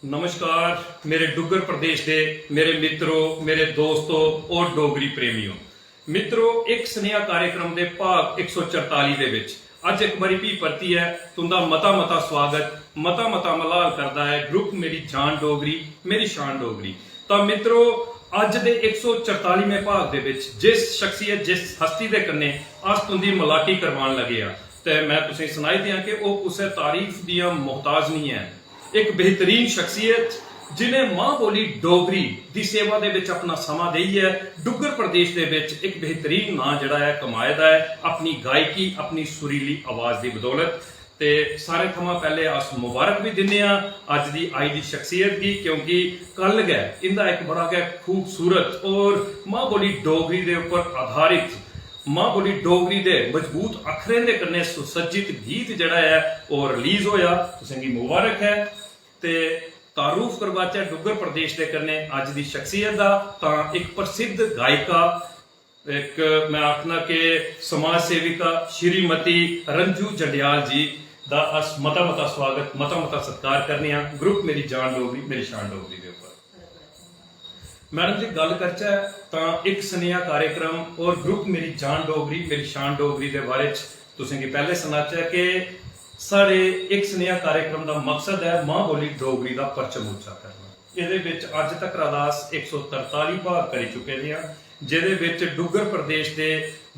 नमस्कार मेरे डुगर प्रदेश के मेरे मित्रों, मेरे दोस्तों और डोगरी प्रेमियों। मित्रों, एक स्नेहा कार्यक्रम के भाग 144 दे विच अज एक बारी भी परती है तुंदा मता मता स्वागत मता मता मलाल करता है ग्रुप मेरी जान डोगरी मेरी शान डोगरी। तो मित्रों, अज दे 144वें भाग दे विच जिस शख्सियत जिस हस्ती दे कन्ने अस तुंदी मलाटी करवान लगे आ ते मैं तुसें सुनाई दियां कि वो कुसै तारीफ दियां मोहताज नहीं है। एक बेहतरीन शख्सियत जिन्हें मां बोली डोगरी की सेवा दे विच अपना समा देई है, डुगर प्रदेश दे विच एक बेहतरीन नां जिहड़ा है कमाए दा है अपनी गायकी अपनी सुरीली आवाज की बदौलत। ते सारे थमां पहले अस मुबारक भी दिन्ने आ अज दी आई दी शख्सियत की, क्योंकि कल गै इंदा एक बड़ा गै खूबसूरत और मां बोली डोगरी दे उपर आधारित मां बोली डोगरी दे मजबूत अखरें दे कन्नै सुसज्जित गीत जिहड़ा है और रिलीज होया। तुसें गी मुबारक है ते तारुफ करवाचै डुगर प्रदेश के कन्नै अज की शख्सियत का। तां एक प्रसिद्ध गायिका, एक मैं आखना कि समाज सेविका श्रीमती रंजू जंडियाल जी का अस मता मता स्वागत मता मता सत्कार करने ग्रुप मेरी जान डोगरी मेरी शान डोगरी के उपर। मैडम जी गल करचै तां एक स्नेहा कार्यक्रम और ग्रुप मेरी जान डोगरी मेरी शान डोगरी के बारे तुसें गी पहले सुनाचै कि साढ़े एक स्नेहा कार्यक्रम का मकसद है मां बोली डोगरी का परचम उच्चा करना। ये अज तक अस 143 भाग करी चुके हैं, जिहदे विच डुगर प्रदेश के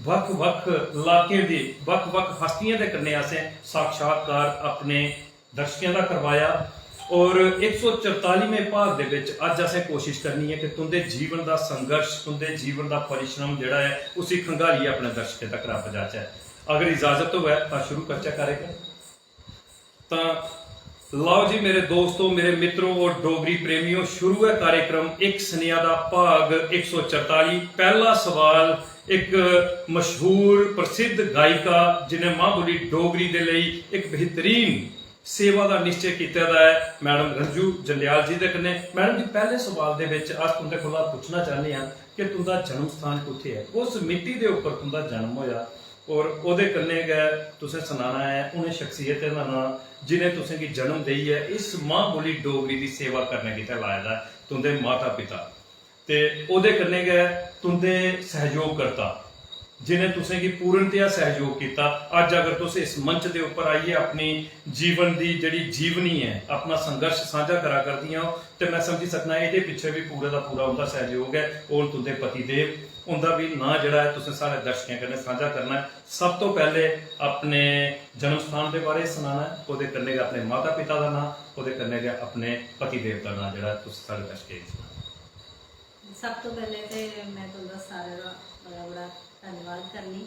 वख-वख इलाके दी वख-वख हस्तियां दे कन्नै असें साक्षात्कार अपने दर्शकों का करवाया। और 144वें भाग दे विच अज असें कोशिश करनी है कि तुंदे जीवन का संघर्ष तुंदे जीवन का परिश्रम जिहड़ा है उसी खंगालिए अपने दर्शकों तक पहुंचाचै। अगर इजाजत होवे तो शुरू करचै कार्यक्रम। तो लाओ जी मेरे दोस्तों मेरे मित्रों और डोगरी प्रेमियों, शुरू है कार्यक्रम एक स्नेहा का भाग 144। पहला सवाल एक मशहूर प्रसिद्ध गायिका जिन्हें मां बोली डोगरी के लिए एक बेहतरीन सेवा का निश्चय किया है मैडम रंजू जंडियाल जी के कन्नै। मैडम जी पहले सवाल दे विच अस तुंदे कोला पुछना चाहते हैं कि तुंदा जन्म स्थान कुत्थे है, उस मिट्टी के उपर तुंदा जन्म होया और ओदे कन्नै गै तुसें सुनाना है उन्हें शख्सियतें का नाम जिन्हें तुसें गी जन्म देई है इस मां बोली डोगरी की सेवा करने गितै लाए दा तुंदे माता पिता ते ओदे कन्नै गै तुंदे सहयोगकर्ता जिन्हें तुसें गी पूर्णतया सहयोग किया। अज अगर तुस इस मंच के उपर आइए अपनी जीवन की जिहड़ी जीवनी है अपना संघर्ष साझा करा करदियां हो तो मैं समझी सकना ये पिछे भी पूरे का पूरा उनका सहयोग है और तुंदे पतिदेव उनका भी नां जिहड़ा है तुसें सारे दर्शकों कन्नै साझा करना है। सब तो पहले अपने जन्म स्थान के बारे सुनाना है, उहदे कन्नै गै अपने माता पिता का नां, उहदे कन्नै गै अपने पतिदेव का नां जिहड़ा तुस सारे दर्शकों सुनाना। सब तो पहले तो मैं तुंदा सारे दा बड़ा बड़ा धन्यवाद करनी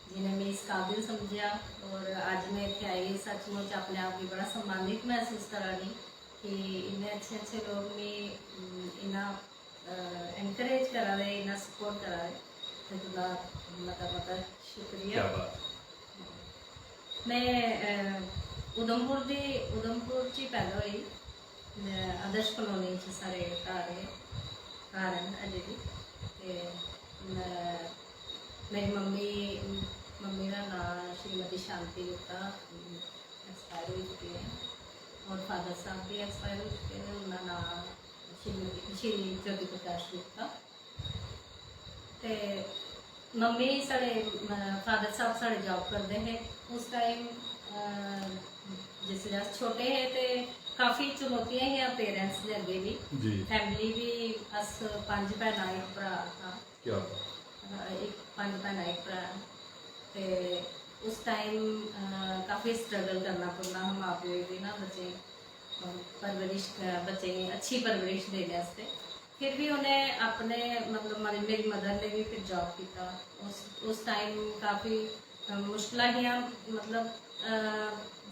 जिन्हें मैं इस काबिल समझा और अज मैं इतने आई सचमुच अपने आप की बड़ा सम्मानित महसूस करानी कि इन्ने अच्छे अच्छे लोग मी इन्ना एनकरेज करा रहे इन्ना सपोर्ट करा रहे, तो तुंदा मता मता शुक्रिया। मैं उधमपुर च पैदा हुई, आदर्श कॉलोनी च सारे घर हैं अजे भी। मेरी मम्मी का नाम श्रीमती शांति गुप्ता एक्सपायर हो चुकी है और फादर साहब भी एक्सपायर हो चुके हैं, उनका नाम श्री ज्योति प्रकाश गुप्ता। तो मम्मी साढ़े फादर साहब साढ़े जॉब करते हैं उस टाइम जिसले अस छोटे हैं तो काफ़ी चुनौतियां ही पेरेंट्स के अगे भी फैमिली भी अस 5 भैन एक भरा था, एक 5 भैन एक भरा। तो उस टाइम काफ़ी स्ट्रगल करना पड़ना हम माँ प्यो भी ना बच्चे परवरिश बच्चे अच्छी परवरिश देने वास्ते। फिर भी उन्हें अपने मतलब मेरी मदर ने भी फिर जॉब किया उस टाइम काफ़ी मुश्किल ही मतलब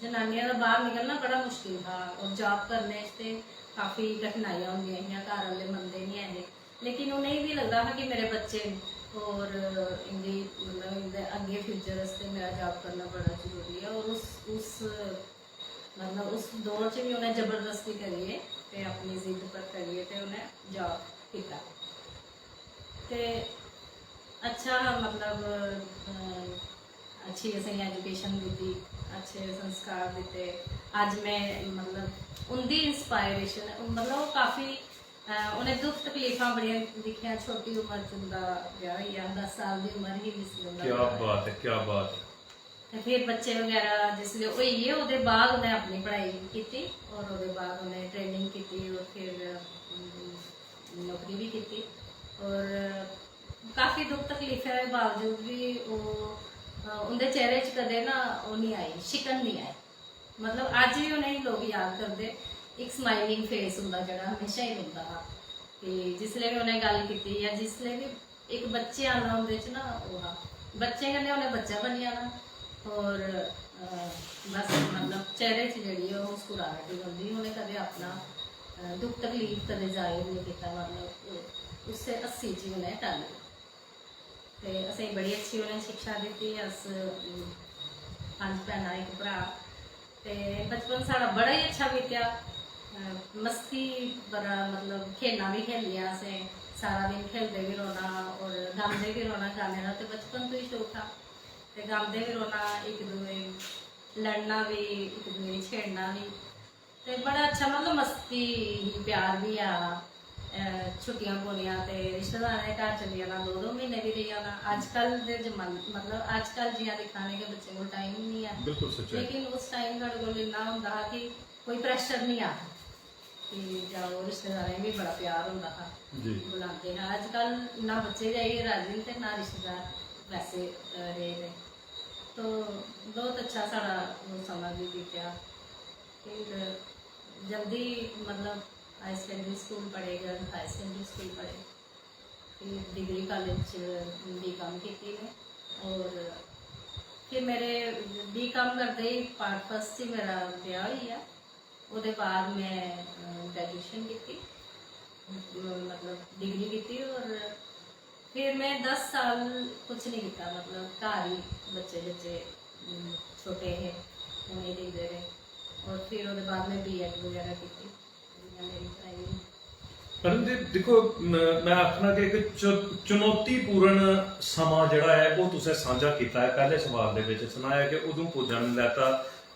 जनानियां का बाहर निकलना बड़ा मुश्किल था और जॉब करने से काफ़ी कठिनाइयाँ होंगे घर वाले मनते नहीं है, लेकिन उन्हें भी लगता था कि मेरे बच्चे और इनकी मतलब इनके अगे फ्यूचर वास्ते मेरा जॉब करना बड़ा जरूरी है। और उस मतलब उस दौर च भी उन्हें जबरदस्ती करिए ते अपनी जिद पर करिए ते उन्हें जॉब किया ते अच्छा मतलब अच्छी असें एजुकेशन दी, अच्छे संस्कार दिते। अज मैं मतलब उनकी इंस्पायरेशन मतलब वो काफ़ी उन्हें दुख तकलीफां बड़ियां दिखियां, छोटी उम्र च उंदा ब्याह होई 10 साल की उम्र ही जिसले उंदा क्या बात है, क्या बात है। ते फिर बच्चे वगैरह जिसले होई गे ओहदे बाद उन्हें अपनी पढ़ाई की और ओहदे बाद उन्हें ट्रेनिंग की और फिर नौकरी भी की और काफ़ी दुख तकलीफें के बावजूद भी उनके चेहरे च कदे ना वो नहीं आई, शिकन नहीं आई। मतलब अज भी उन्हें लोग याद करते, एक स्माइलिंग फेस होंदा जेड़ा हमेशा ही होंदा हा कि जिसले भी उन्हें गल की या जिसले भी एक बच्चे आना उनदे च ना वो हा बच्चे कन्नै उन्हें बच्चा बनी जाना और बस मतलब चेहरे च जेड़ी है मुस्कुराहट ही होंदी। उन्हें कदे अपना दुख तकलीफ कदे जाहिर नहीं किया, मतलब उससे 80 च उन्हें टाली ते असें बड़ी अच्छी उन्हें शिक्षा दी। अस 5 भैनां 1 भरा ते बचपन साड़ा बड़ा ही अच्छा बीत्या, मस्ती बड़ा मतलब खेलना भी खेलिया असें, सारा दिन खेलते भी रोना और गांदे भी रोना। गाने का तो बचपन तो ही शौक था ते गांदे भी रोना, एक दूए लड़ना भी, एक दूए छेड़ना भी ते बड़ा अच्छा मतलब मस्ती प्यार भी आ। छुट्टियां पौनियां ते रिश्तेदारें दे घर चली जाना, 2-2 महीने भी रही जाना। अजकल दे जमाने मतलब अजकल जियां दिखाने के बच्चे को टाइम ही नहीं है, बिल्कुल सच्चाई। लेकिन उस टाइम साढ़े कोल इन्ना होंदा हा कि कोई प्रैशर नहीं आ कि जाओ, रिश्तेदारें भी बड़ा प्यार होंदा हा, बुलाते हैं। अजकल ना बच्चे जाइए राजी थे ना रिश्तेदार वैसे रहे थे। तो बहुत अच्छा साड़ा वो समा भी बीत्या। फिर जल्दी मतलब हाई सेकेंडरी स्कूल पढ़े, गर्ल्स हाई सेकेंडरी स्कूल पढ़े, फिर डिग्री कॉलेज B.Com की और फिर मेरे B.Com करते ही पार्ट फर्स्ट ही मेरा ब्याह हुई है। उसके बाद मैं ग्रेजुएशन की मतलब डिग्री की और फिर मैं 10 साल कुछ नहीं किया, मतलब घर ही बच्चे छोटे है उन्हें देखते रहे और फिर उसके बाद मैं B.Ed वगैरह की मेरी पढ़ाई। परंतु देखो मैं आखना कि एक चुनौतीपूर्ण समा जड़ा है वो तुसें साझा किया है। पहले सवाल दे विच सुनाया कि उधमपुर जन्म लैता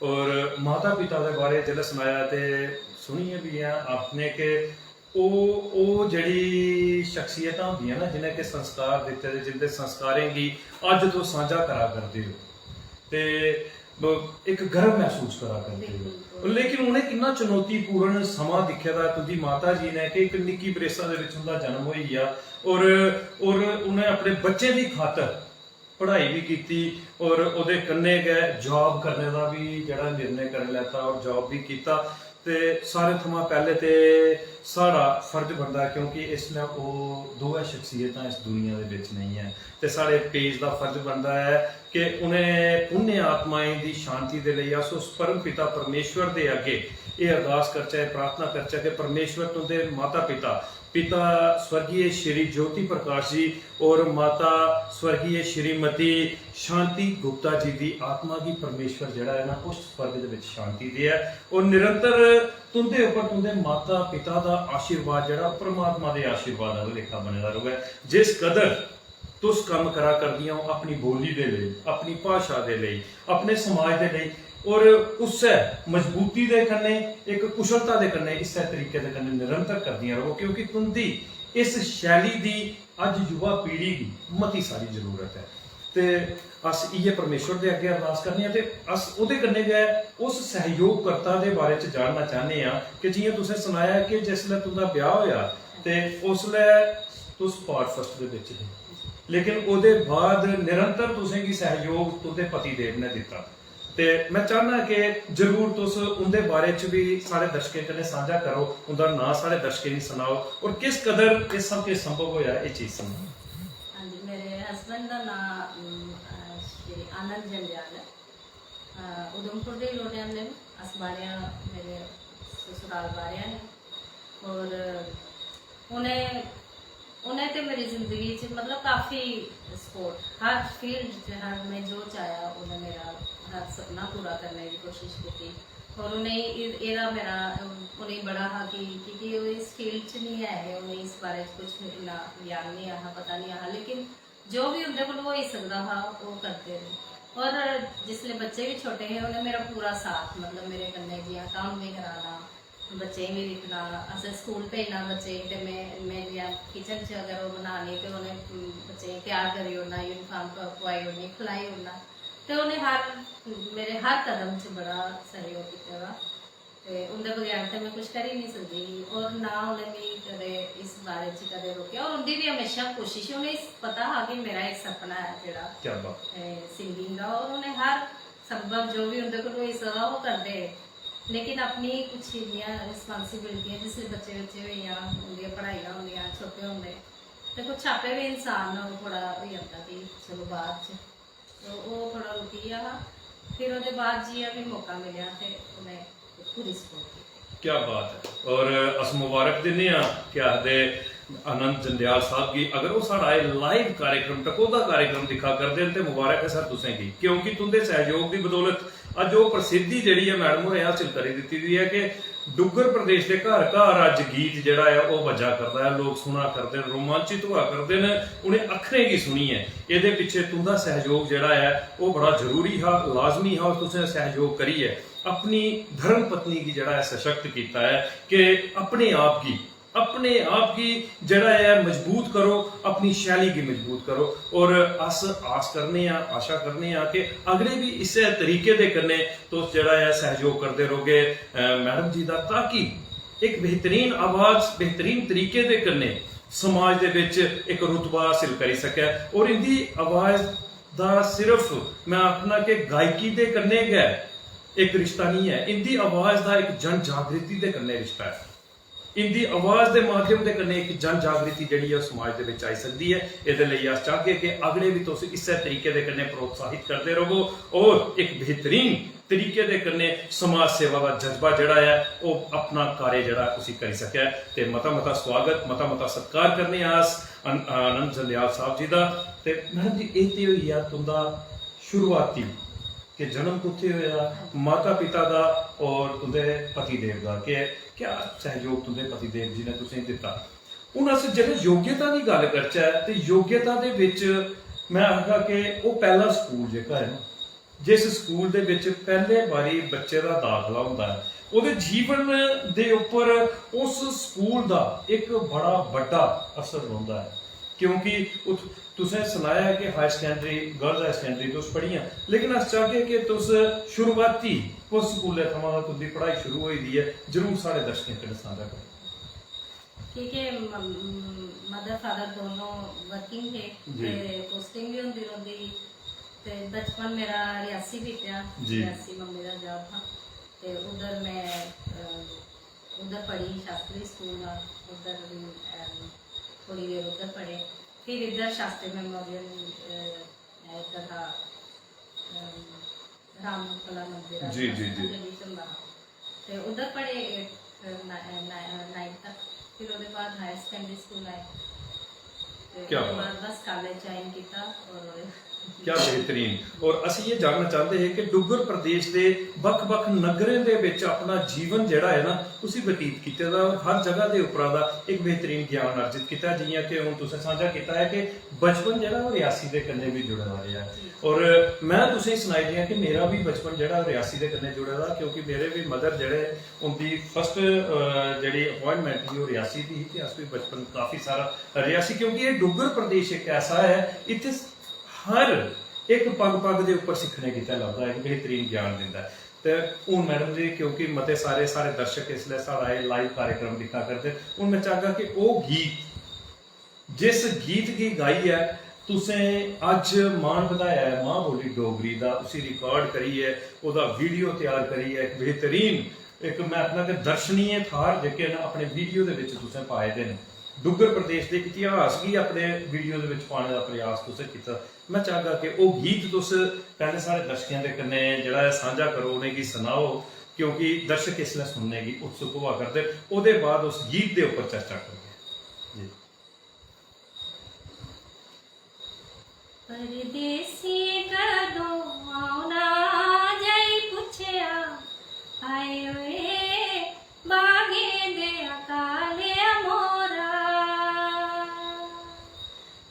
और माता पिता के बारे जिहड़ा सुनाया ते सुनिए भी है आपने कि ਉਹ ਜਿਹੜੀ ਸ਼ਖਸੀਅਤਾਂ ਹੁੰਦੀਆਂ ਨਾ ਜਿਨ੍ਹਾਂ ਕੇ ਸੰਸਕਾਰ ਦਿੱਤੇ ਤੇ ਜਿੰਦੇ ਸੰਸਕਾਰਾਂ की ਅੱਜ ਤੋਂ ਸਾਂਝਾ ਕਰਾ ਕਰਦੇ ਹੋ ਤੇ एक गर्व महसूस करा करते हो। लेकिन उन्हें कितना चुनौतीपूर्ण समा दिखा था तुझी माता जी ने कि एक निक्की बरेसा दे विच उनदा जन्म होई गया और उन्हें अपने बच्चे की खातर पढ़ाई भी की और उहदे कन्ने गए जॉब करने का भी जड़ा निर्णय कर लैता और जॉब भी किया। ते सारे थमां पहले ते साड़ा फर्ज बनता क्योंकि इसलिए वो दो शख्सियतां इस दुनिया दे विच नहीं है ते साढ़े पेज का फर्ज बनता है कि उन्हें पुण्य आत्माएं की शांति दे लई अस उस परम पिता परमेश्वर दे अगे ये अरदास करचै, प्रार्थना करचै कि परमेश्वर तुंदे माता पिता स्वर्गीय श्री ज्योति प्रकाश जी और माता स्वर्गीय श्रीमती शांति गुप्ता जी की आत्मा की परमेश्वर जड़ा है ना उस स्वर्ग दे विच शांति दे है और निरंतर तुंदे ऊपर तुंदे माता पिता का आशीर्वाद जड़ा परमात्मा के आशीर्वाद का लेखा बने रहे। जिस कदर तुस काम करा करदियां हो अपनी बोली दे लई, अपनी भाषा दे लई, अपने समाज दे लई और उससे मजबूती दे कन्ने एक कुशलता दे कन्ने इस तरीके दे कन्ने निरंतर करदियां रहो क्योंकि तुंदी इस शैली दी अज युवा पीढ़ी की मती सारी जरूरत है। ते अस इये परमेश्वर दे अगे अरदास करने ते अस उहदे कन्ने गए उस सहयोगकर्ता दे बारे च जानना चाहने आ कि जियां तुसें सुनाया कि जिसलै तुंदा ब्याह होया ते उसलै तुस पार्ट फर्स्ट दे विच थे लेकिन उहदे बाद निरंतर तुसें गी सहयोग तुंदे पति देव ने दिता ते मैं चाहना कि जरूर तुस उनके बारे च भी सारे दर्शकों कन्नै साझा करो, उनका नाम सारे दर्शकों गी सुनाओ और किस कदर इस सब के संभव होया ये चीज सुनाओ। हाँ जी, मेरे हस्बैंड का नाम श्री आनंद जंडियाल है, उधमपुर के लोटे ने अस बाड़िया मेरे ससुराल बाड़िया ने और उन्हें तो मेरी जिंदगी च मतलब काफ़ी सपोर्ट हर फील्ड हर मैं जो चाहा उन्हें मेरा हर सपना पूरा करने की कोशिश की और उन्हें एदा मेरा उन्हें बड़ा हा कि क्योंकि वो इस फील्ड च नहीं है उन्हें इस बारे कुछ इन्ना ज्ञान नहीं आ पता नहीं आ लेकिन जो भी उनके को हो ही सकता था वो करते रहे और जिसले बच्चे भी छोटे हैं उन्हें मेरा पूरा साथ मतलब मेरे कन्ने जियां काम भी कराना बच्चे भी लिखना अस स्कूल भेजना बच्चे ते मैं किचन च अगर वो बना ली तो उन्हें बच्चे तैयार करी ओड़ना यूनिफॉर्म पवाई ओड़नी खिलाई ओड़ना ते उन्हें मेरे हर कदम च बड़ा सहयोग किया वा ते उनके बगैर तो मैं कुछ कर ही नहीं सकती ही और ना उन्हें भी कदे इस बारे च कदे रोकिया और उनकी भी हमेशा कोशिश उन्हें पता है कि मेरा एक सपना है जेड़ा सिंगिंग का और उन्हें हर संभव जो भी उनके को कोई सवा वो करते लेकिन अपनी कुछ रिस्पॉन्सिबिलिटी जिससे बच्चे हुई उनकी पढ़ाइयाँ होंगे छोटे होंगे तो कुछ आपे भी इंसान थोड़ा हो जाता कि चलो बाद च तो वो थोड़ा रुकी गया फिर उसके बाद जी भी मौका मिला तो उन्हें पूरी सपोर्ट की क्या बात है और अस मुबारक दिने क्या आखदे आनंद जंडियाल साहब की अगर वो साढ़ा लाइव कार्यक्रम टकोदा कार्यक्रम दिखा करते हैं तो मुबारक है सर तुसें की क्योंकि तुंदे सहयोग की बदौलत अज वो प्रसिद्धि जी है मैडम होरें हासिल करी दी हुई है कि डुग्गर प्रदेश के घर घर अज गीत जोड़ा है वह बजा करता है लोग सुना करते हैं रोमांचित हुआ करते हैं उन्हें अखरें की सुनी है ये पिछे तुंदा सहयोग जोड़ा है वह बड़ा जरूरी है लाजमी है और तुसें सहयोग करी है अपनी धर्म पत्नी की जड़ा है सशक्त किया है कि अपने आप की जड़ा है मजबूत करो अपनी शैली की मजबूत करो और आस करने आशा करने कि अगले भी इस तरीके दे करने तो जड़ा है सहयोग करते रहोगे मैडम जी का ताकि एक बेहतरीन आवाज बेहतरीन तरीके दे करने समाज दे विच एक रुतबा हासिल करी सके और इनकी आवाज दा सिर्फ मैं आखना कि गायकी दे करने गै एक रिश्ता नहीं है इनकी आवाज का एक जन जागृति दे करने रिश्ता है इनकी आवाज के माध्यम के कन्ने एक जन जागृति जी समाज के आई सकती है ये चाहते कि अगले भी तुम इस तरीके के कन्ने प्रोत्साहित करते रहो और एक बेहतरीन तरीके के कन्ने समाज सेवा का जज्बा जड़ा है वो अपना कार्य जड़ा उसी करी सके ते मता मता स्वागत मता मता सत्कार करने आस आनंद जंडियाल साहब जी का मैडम जी ये हुई है तुंदा शुरुआती कि जन्म कुत्थे होया माता पिता का और तुंदे पतिदेव का कि क्या सहयोग तुंदे पतिदेव जी ने तुसें दिता हुण अस जेकर योग्यता की गल करचै ते योग्यता दे विच मैं आखा कि वो पहला स्कूल जेका है ना जिस स्कूल दे विच पहले बारी बच्चे का दाखला हुंदा है ਉਹਦੇ ਜੀਵਨ ਦੇ ਉੱਪਰ ਉਸ ਸਕੂਲ ਦਾ ਇੱਕ ਬੜਾ ਵੱਡਾ ਅਸਰ ਹੁੰਦਾ ਹੈ क्योंकि तुसें सुनाया है कि higher secondary girls higher secondary तुस पढ़ियां लेकिन अस चाहते कि तुस शुरुआती उस स्कूल थमां तुंदी पढ़ाई शुरू होई दी है जरूर साढ़े दर्शकें कन्नै सांझा करो क्योंकि मदर फादर दोनों वर्किंग थे ते पोस्टिंग भी होंदी रहिंदी ते बचपन मेरा रियासी बीत्या रियासी मम्मी दा जॉब था ते उधर मैं उधर पढ़ी शास्त्री स्कूल उधर थोड़ी देर उधर पढ़े फिर इधर शास्त्री मेमोरियल इधर था रामकला मंदिर जी जी जी तो उधर पढ़े 9th तक फिर उसके बाद हायर सेकेंडरी स्कूल आए क्या बाद बस कॉलेज ज्वाइन किया और क्या बेहतरीन और असी ये जानना चाहते हैं कि डुग्गर प्रदेश के ਵੱਖ-ਵੱਖ नगरें दे विच अपना जीवन जिहड़ा है ना उसी व्यतीत कीते दा और हर जगह के उपरा दा एक बेहतरीन ज्ञान अर्जित किया जियां कि हुण तुसें साझा किया है कि बचपन जिहड़ा रियासी दे कन्ने भी जुड़ा रहा है और मैं तुसें सुनाई दियां कि मेरा भी बचपन जिहड़ा रियासी दे कन्ने जुड़ा रहा क्योंकि मेरे भी मदर जिहड़े उनकी फस्ट जिहड़ी अपॉइंटमेंट थी वो रियासी दी थी अस भी बचपन काफ़ी सारा रियासी क्योंकि ये डुग्गर प्रदेश एक ऐसा है इत्थे हर एक पग के उपर सीखने की लगता है बेहतरीन ज्ञान दिता है तो हूँ मैडम जी क्योंकि मते सारे दर्शक इसलिए सारा लाइव कार्यक्रम दिखा करते हूँ मैं चाहता कि वो गीत जिस गीत की गाई है तुसें अज मान बताया है मां बोली डोगरी का उसी रिकॉर्ड करी है वह वीडियो तैयार करी है एक बेहतरीन एक मैं अपना कि दर्शनीय थार जेके ना अपने वीडियो के तुसें पाए दे डुग्गर प्रदेश के इतिहास भी अपने वीडियो के पाने का प्रयास तुसें किया मैं चाहता कि वो गीत तुस पहले सारे दर्शकों के कन्ने जिहड़ा सांझा करो उन्हें सुनाओ क्योंकि दर्शक इसलिए सुनने की उत्सुक हुआ करते उसके बाद उस गीत के उपर चर्चा करेंगे जी परदेसी कदों आउना जाई पुछया आए वे बागे दे अकाले मोरा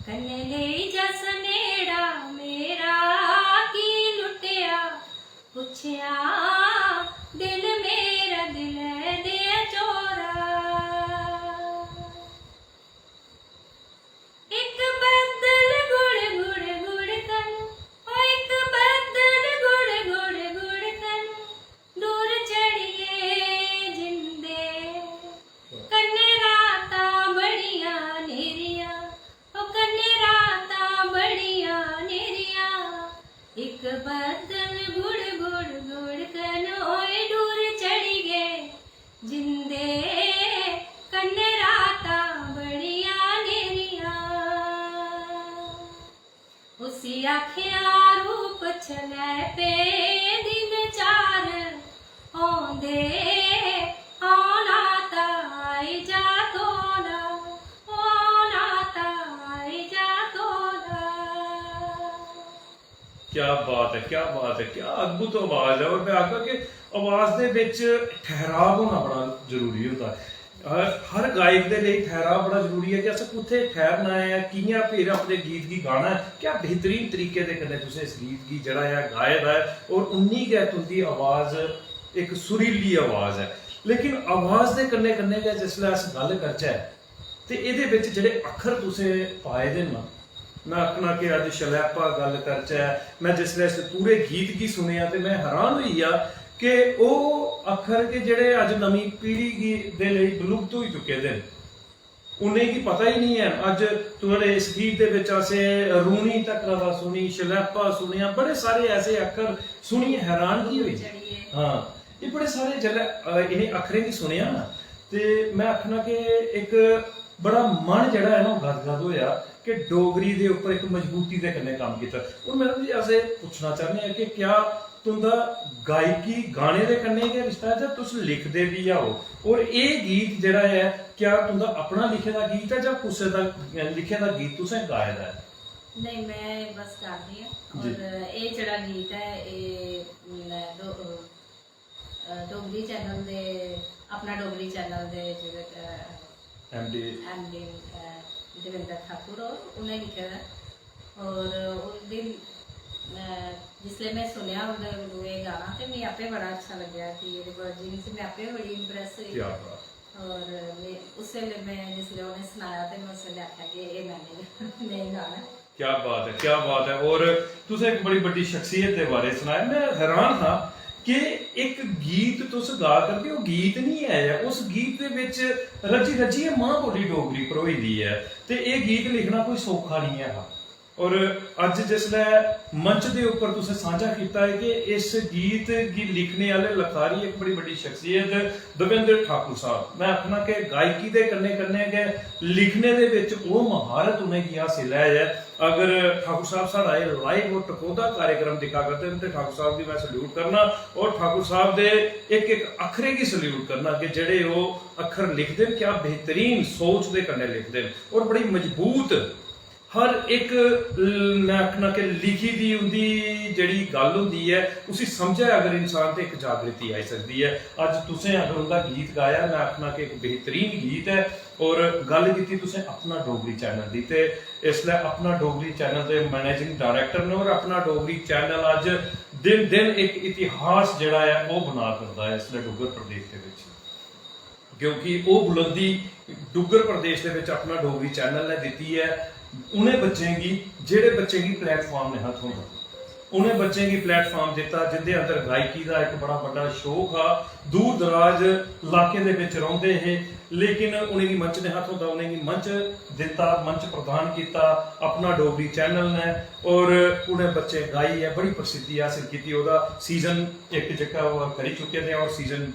कन्ने ले जस नेड़ा मेरा की लुटिया पुछया दिल मेरा दिल दे ਪੁੱਛਣਾ ਤੇ ਦਿਨ ਚਾਰ ਆਉਂਦੇ ਆਉਣਾ ਤਾਈ ਜਾ ਤੋਲਾ ਆਉਣਾ ਤਾਈ ਜਾ ਤੋਲਾ। क्या बात है, क्या बात है, क्या अद्भुत आवाज है। और मैं आखा कि आवाज ਦੇ ਵਿੱਚ ਠਹਿਰਾਵ ਹੋਣਾ ਬੜਾ ਜ਼ਰੂਰੀ ਹੁੰਦਾ ਹੈ। हर गायक के लिए ठहराव बड़ा जरूरी है कि अस कुत्थे ठहरना है, कियां फिर अपने गीत की गाना है, क्या बेहतरीन तरीके दे कन्नै तुसें इस गीत की जड़ा है गाए दा है। और उन्नी गै तुंदी आवाज एक सुरीली आवाज है। लेकिन आवाज दे कन्नै कन्नै गै जिसलै अस गल करचै ते इहदे विच जेह्ड़े अक्खर तुसें पाए दे ना, मैं आखना कि अज शलैपा गल करचै, मैं जिसलै इस पूरे गीत की सुनिया ते मैं हैरान होई गया कि ਉਹ ਅੱਖਰ ਕਿ ਜਿਹੜੇ ਅੱਜ ਨਵੀਂ ਪੀੜ੍ਹੀ ਦੇ ਲਈ ਵਿਲੁਪਤ ਹੋ ਚੁੱਕੇ ਨੇ, उन्हें की पता ही नहीं है। अज तुम्हारे इस गीत के विच असें रूनी तक का सुनी, शलैपा सुनिया, बड़े सारे ऐसे अखर सुनी हैरानगी हुई। हाँ, ये बड़े सारे जल्द इन्हें अखरें की सुनिया ना, ते मैं आखना कि एक बड़ा मन जड़ा है ना गदगद होया कि डोगरी दे उपर एक मजबूती दे कन्नै काम किया। और मैडम जी असें पूछना चाहते हैं कि क्या तुंदा गायकी गाने दे कन्नै गै रिश्ता है, जां तुस लिखदे भी आओ? और ये गीत जड़ा है क्या तुंदा अपना लिखे दा गीत है, जां कुसै दा लिखे दा गीत तुसें गाए दा है? नहीं, मैं बस गाती हूँ। और ये जड़ा गीत है ये डोगरी चैनल दे, अपना डोगरी चैनल दे जेह्ड़े एमडी दविंदर ठाकुर और उन्हें लिखे दा। और उस दिन जिसले मैं सुनिया ये गाना तो मैं आपे बड़ा अच्छा लगा कि रिकॉर्डिंग से मैं आपे बड़ी इंप्रेस हुई। और उस वेले मैं जिसले उन्हें सुनाया तो मैं उस वेले आख्या कि ये मैंने नहीं गाना। क्या बात है, क्या बात है। और तुसें एक बड़ी बड़ी शख्सियत के बारे सुनाया। मैं हैरान था कि एक गीत तुस गा करके वो गीत नहीं है, उस गीत दे विच रची रची मां बोली डोगरी परोई दी है। ते ये गीत लिखना कोई सौखा नहीं है। और अज जिसलै मंच के उपर तुसें साझा किया है कि इस गीत की लिखने वाले लखारी एक बड़ी बड़ी शख्सियत दविंदर ठाकुर साहब, मैं आखना कि गायकी के कन्नै कन्नै गै लिखने दे विच वो महारत उन्हें हासिल है। अगर ठाकुर साहब साढ़ा लाइव और टकोदा कार्यक्रम दिखा करते हैं तो ठाकुर साहब की मैं सल्यूट करना, और ठाकुर साहब के एक एक अखरे की सल्यूट करना कि जेड़े वो अखर लिखते हैं क्या बेहतरीन सोच के कन्नै लिखते हैं। और बड़ी मजबूत हर एक मैं आखना कि लिखी दी उनकी जिहड़ी गल हुंदी है उसी समझे अगर इंसान तो एक जागृति आई सकती है। अज तुसें अगर उनका गीत गाया, मैं आखना कि एक बेहतरीन गीत है। और गल की तुसें अपना डोगरी चैनल की, तो इसलिए अपना डोगरी चैनल के मैनेजिंग डायरैक्टर ने, और अपना डोगरी चैनल अज दिन दिन एक इतिहास जिहड़ा है वो बना करता है इसलिए डुग्गर प्रदेश के विच, क्योंकि वो बुलंदी डुग्गर प्रदेश के विच अपना डोगरी चैनल ने दी है। उन्हें बच्चों की जेड़े बच्चे की प्लेटफॉर्म ने हाथों का उन्हें बच्चे की प्लेटफॉर्म दिता जिंदे अंदर गायकी का एक बड़ा बड़ा शौक आ। दूर दराज इलाके दे विच रहिंदे हे, लेकिन उन्हें मंच ने हाथों का उन्हें मंच दिता, मंच प्रदान किया अपना डोगरी चैनल ने। और उन्हें बच्चे गाई है, बड़ी प्रसिद्धि हासिल की। ओदा सीजन 1 जेका करी चुके थे और सीजन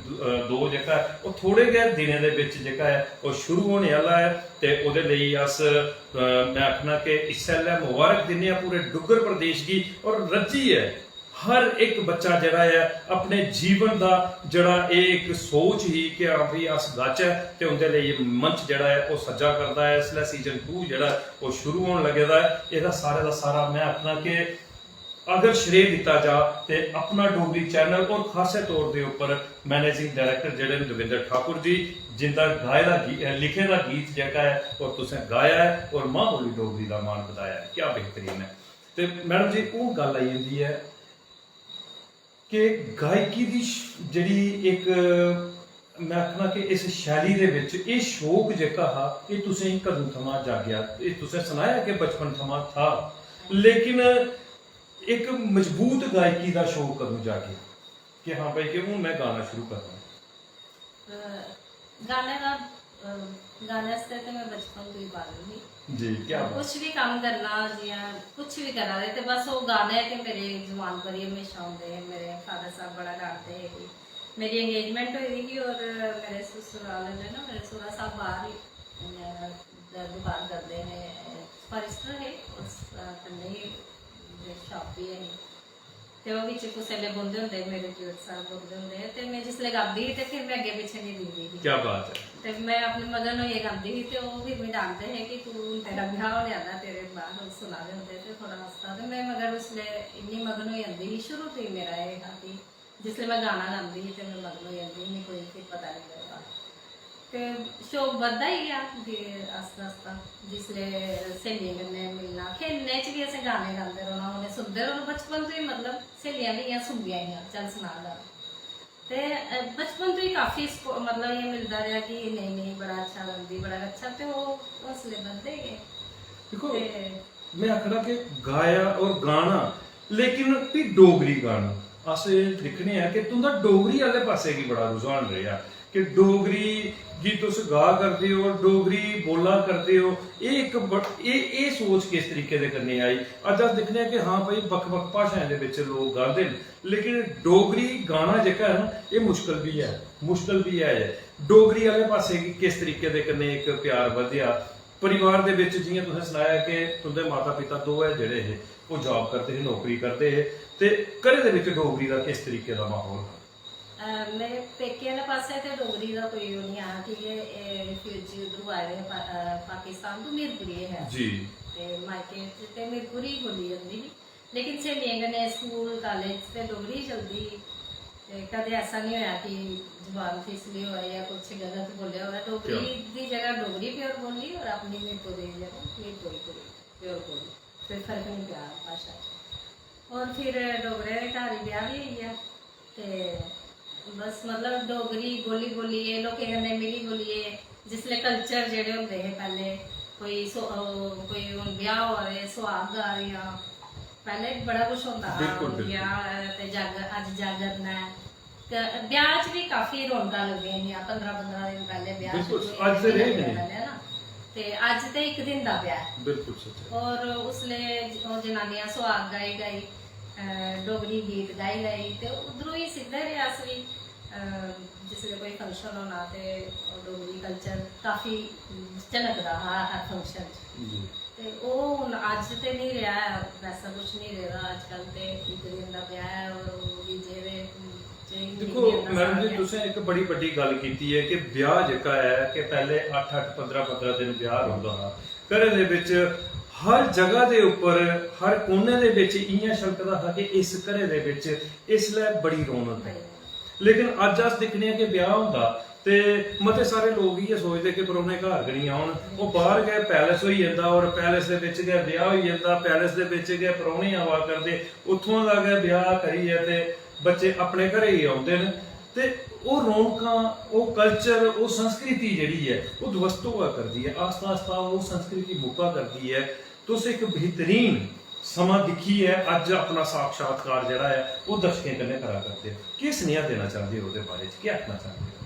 2 जेका वो थोड़े गै दिनों के विच जेका है वो शुरू होने वाला है। तो उहदे लई अस मैं आखना कि इस वेले मुबारक दिन्ने पूरे डुग्गर प्रदेश की। और रजी है हर एक बच्चा जड़ा है अपने जीवन का जड़ा एक सोच ही कि हाँ भाई अस गाचै, तो उनके लिए मंच जड़ा है वो सज्जा करता है। इसलिए सीजन 2 जड़ा वो शुरू होने लगे दा है। यदा सारे का सारा मैं आखना कि अगर श्रेय दिता जा तो अपना डोगरी चैनल और खासे तौर के उपर मैनेजिंग डायरैक्टर जड़े दविंदर ठाकुर जी, जिंदा गाए दा लिखे दा गीत जेका है और तुसें गाया है और मां बोली डोगरी का मान बताया है, क्या बेहतरीन है। तो मैडम जी वो गल आई जाती है कि गायकी की जिहड़ी एक मैं आखना कि इस शैली दे विच ये शौक जेका हा ये तुसें कदों थमां जागया? ये तुसें सुनाया कि बचपन थमां था, लेकिन एक मजबूत गायकी का शौक कदों जागया कि हाँ भाई कि हूँ मैं गाना शुरू करना? गाने से तो मैं बचपन तो ही पागल थी जी। क्या कुछ भी काम करना जियां कुछ भी करा रहे थे बस वो गाने के मेरे जुबान पर ही हमेशा होंगे। मेरे फादर साहब बड़ा गाते हैं कि मेरी एंगेजमेंट हुई थी और मेरे ससुराल ने ना मेरे ससुरा साहब बाहर दुकान करते हैं, फॉरेस्टर है, उस कन्ने शॉप भी है। ਤੇ ਉਹ ਵਿੱਚ ਕੁਸਲੇ ਬੁੰਦੇ ਹੁੰਦੇ ਮੇਰੇ ਜੇਠ ਸਾਹਿਬ ਬੁੰਦੇ ਹੁੰਦੇ ਤੇ ਮੈਂ ਜਿਸਲੇ ਗਾਉਂਦੀ ਤੇ ਫਿਰ ਮੈਂ ਅੱਗੇ ਪਿੱਛੇ ਨਹੀਂ ਦਿੰਦੀ ਸੀ। ਕੀ ਬਾਤ ਹੈ। ਤੇ ਮੈਂ ਆਪਣੇ ਮਗਰ ਨੂੰ ਇਹ ਗਾਉਂਦੀ ਸੀ ਤੇ ਉਹ ਵੀ ਮੈਨੂੰ ਡਾਂਟਦੇ ਹੈ ਕਿ ਤੂੰ ਤੇਰਾ ਵਿਆਹ ਹੋ ਜਾਂਦਾ ਤੇਰੇ ਬਾਹਰ ਸੁਣਾ ਦੇ ਹੁੰਦੇ ਤੇ ਥੋੜਾ ਹੱਸਦਾ ਤੇ ਮੈਂ ਮਗਰ ਉਸਲੇ ਇੰਨੀ ਮਗਨ ਹੋ ਜਾਂਦੀ ਸੀ ਸ਼ੁਰੂ ਤੋਂ ਹੀ ਮੇਰਾ ਇਹ ਹਾਂ ਕਿ ਜਿਸਲੇ ਮੈਂ ਗਾਣਾ ਗਾਉਂਦੀ ਸੀ ਤੇ ਮੈਂ ਮਗਨ ਹੋ ਜਾਂਦੀ ਨਹੀਂ ਕੋਈ ਫਿਰ ਪਤਾ ਨਹੀਂ ਲੱਗਦਾ ਤੇ शौक बढ़ता ही गया फिर आस्ता आस्ता जिसले सहेलियां कन्नै मिलना खेलने च भी असें गाने गांदे रौह्ना उ'नें सुनदे रौह्ना बचपन तो ही मतलब सहेलियां भी इ'यां सुनदियां हियां चल सना गा ते बचपन तो ही काफ़ी मतलब ये मिलता रहा कि नहीं नहीं बड़ा अच्छा गांदी बड़ा अच्छा ते वो हौसले बनते गए। देखो मैं आखना कि गाया और गाना लेकिन भी डोगरी गाना अस दिक्खने हैं कि तुंदा डोगरी आह्ले पासे की बड़ा रुझान रहा कि डोगरी जी तुस गा करते हो डोगरी बोला करते हो ये सोच किस तरीके दे करने आई अज अस दिक्खने कि हाँ भाई बक्ख बक्ख भाषाएं दे विच लोग गांदे न लेकिन डोगरी गाना जेह्का है ना ये मुश्किल भी है डोगरी आह्ले पासे किस तरीके दे कन्नै एक प्यार बधया परिवार दे विच जियां तुसें सनाया कि तुंदे माता पिता दो है जेह्ड़े हे वो जॉब करते हे नौकरी करते हे ते घरे दे विच डोगरी दा किस तरीके दा माहौल मेरे पेके वाले पासे ते डोगरी का कोई वो नहीं आया कि ये रिफ्यूजी उधरों आए हुए पाकिस्तान तो मीरपुरी है जी ते मायके ते मीरपुरी बोली जाती लेकिन सहेलियां कन्नै स्कूल कॉलेज ते डोगरी चलदी ते कदे ऐसा नहीं होया कि जुबान फिसली हो या कुछ गलत बोलिया हो डोगरी दी जगह डोगरी प्योर बोली और अपनी मीरपुरी दी जगह मीरपुरी प्योर बोली कोई फर्क नहीं पिया भाषा और फिर डोगरे दे घर ही ब्याह भी होई गया ते बस मतलब डोगरी बोली बोलिए लोकें कन्नै मिली बोलिए जिसले कल्चर जेह्ड़े होंदे हे पैह्ले कोई हुन ब्याह हो रहे सुहाग गा रहियां पैह्ले बड़ा कुछ होंदा हा ब्याह ते अज जागरना ऐ ब्याह च भी काफी रौनकां लगदियां हियां 15-15 दिन पैह्ले ब्याह ना ते अज ते इक दिन दा ब्याह बिल्कुल और उसले जनानियां सुहाग गाई डोगरी गीत गाई ते उधरों ही सिद्धे रहे अस भी जिसले कोई फंक्शन होना ते डोगरी कल्चर काफ़ी झलकदा हा हर फंक्शन ते ओह् हुन अज्ज ते नहीं रहा वैसा कुछ नहीं रहा अजकल ते इक दिन दा ब्याह है और डीजे दे देखो मैडम जी तुसें एक बड़ी बड्डी गल कीती है कि ब्याह जेह्का है कि पहले 8-8 15-15 दिन ब्याह होंदा हा घरै दे विच हर जगह दे उपर हर कोने दे विच इ'यां छलकदा हा कि इस घरे दे विच इसलै बड़ी रौनक है लेकिन अज अस दिक्खने कि ब्याह होंदा ते मते सारे लोग इ'यै सोचदे कि परौह्ने घर गै निं औन ओह् बाहर गै पैलेस होई जंदा और पैलेस दे विच गै ब्याह होई जंदा पैलेस दे विच गै परौह्ने आवा करदे उत्थुआं दा गै ब्याह करियै ते बच्चे अपने घरे ही औंदे न ते ओह् रौनकां ओह् कल्चर ओह् संस्कृति जेह्ड़ी है ओह् ध्वस्त होआ करदी है आस्ता आस्ता ओह् संस्कृति मुक्का करदी है तुस एक बेहतरीन समा दिक्खियै अज अपना साक्षात्कार जेह्ड़ा है ओह् दर्शकें कन्नै करा करदे हो केह् सनेहा देना चाहंदे हो ओह्दे बारे च केह् आखना चाहंदे हो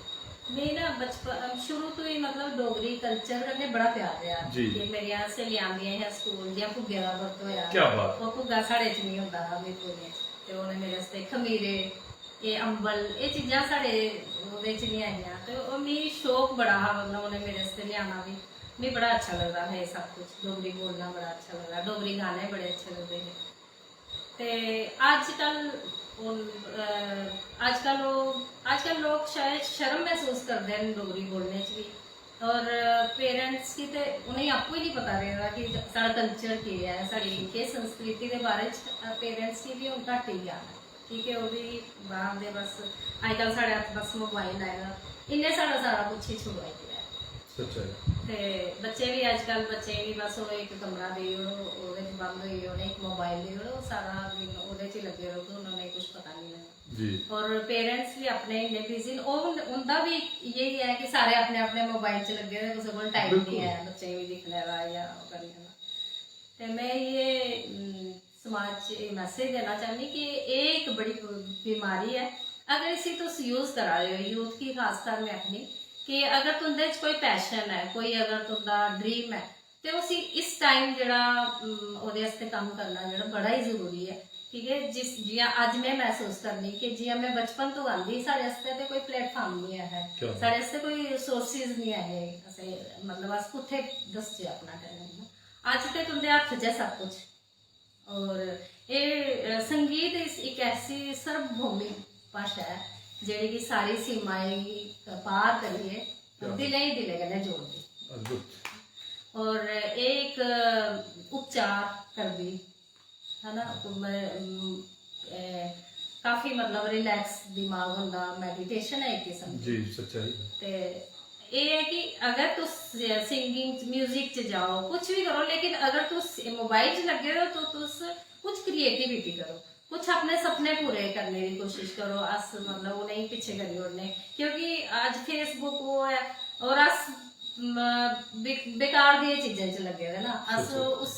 मैं ना बचपन शुरू तो ही मतलब डोगरी कल्चर कन्नै बड़ा प्यार रहा कि मेरियां स्हेलियां आंदियां हियां स्कूल जि'यां भुग्गे दा वक्त होया क्या बात ओह् भुग्गा साढ़े च नहीं होंदा हा मीरपुरी ते उ'नें मेरे आस्तै खमीरे एह् अंबल एह् चीज़ां साढ़े ओह्दे च नहीं आइयां ते ओह् मिगी शौक बड़ा हा मतलब उ'नें मेरे आस्तै लिआना भी मिगी बड़ा अच्छा लगता है ये सब कुछ डोगरी बोलना बड़ा अच्छा लगता डोगरी गाने बड़े अच्छे लगते हैं ते आजकल लोग शायद शर्म महसूस करते हैं डोगरी बोलने च भी और पेरेंट्स की ते उन्हें आपको ही नहीं पता रहेगा कि साढ़ा कल्चर केह् है साड़ी केह् संस्कृति के बारे च पेरेंट्स की भी हूँ घट्ट ही ज्ञान है ठीक है वो भी बाहर दे बस अजकल साढ़े हत्थ बस मोबाइल आएगा इन्हें सारा कुछ ही छुड़वाई दिया ते बच्चे भी अजकल बच्चे भी बस वो एक कमरा देई ओड़ो ओह्दे च बंद होई उ'नें एक मोबाइल देई ओड़ो सारा दिन ओह्दे च लगे रहो उन्होंने कुछ पता नहीं लगना और पेरेंट्स भी अपने इन्ने बिजी उनका भी यही है कि सारे अपने अपने मोबाइल च लगे दे कुसै कोल टाइम नहीं है बच्चे भी दिक्खने दा या करने दा ते मैं ये समाज च मैसेज देना चाहनी कि ये एक बड़ी बीमारी है अगर इसी तुस यूज करा रहे हो यूथ की खासकर मैं अपनी कि अगर तुंदे च कोई पैशन है कोई अगर तुंदा ड्रीम है तो उसी इस टाइम जेह्ड़ा ओह्दे आस्तै कम्म करना जेह्ड़ा बड़ा ही जरूरी है ठीक है जियां अज मैं महसूस करनी कि जियां मैं बचपन तो गांदी साढ़े आस्तै ते कोई प्लेटफॉर्म नहीं है साढ़े आस्तै कोई रिसोर्सिस नहीं है असें मतलब अस कुत्थे दसचे अपना टैलेंट अज ते तुंदे हत्थ च सब कुछ और ये संगीत एक ऐसी सर्वभौमिक भाषा है जेड़ी की सारी सीमाएं पार करिए दिले ही दिले कन्नै जोड़दी। अद्भुत। और एक उपचार करदी है ना, काफी मतलब रिलैक्स दिमाग होंदा, मेडिटेशन है एक किस्म जी सच्चाई। ते ये है कि अगर तुस सिंगिंग म्यूजिक च जाओ कुछ भी करो, लेकिन अगर तुस मोबाइल च लगे हो तो तुस कुछ क्रिएटिविटी करो, कुछ अपने सपने पूरे करने की कोशिश करो। अस मतलब उन्हें पीछे करी ओड़ने, क्योंकि आज फेसबुक वो है और अस बेकार दी चीजें च लगे दे ना। अस उस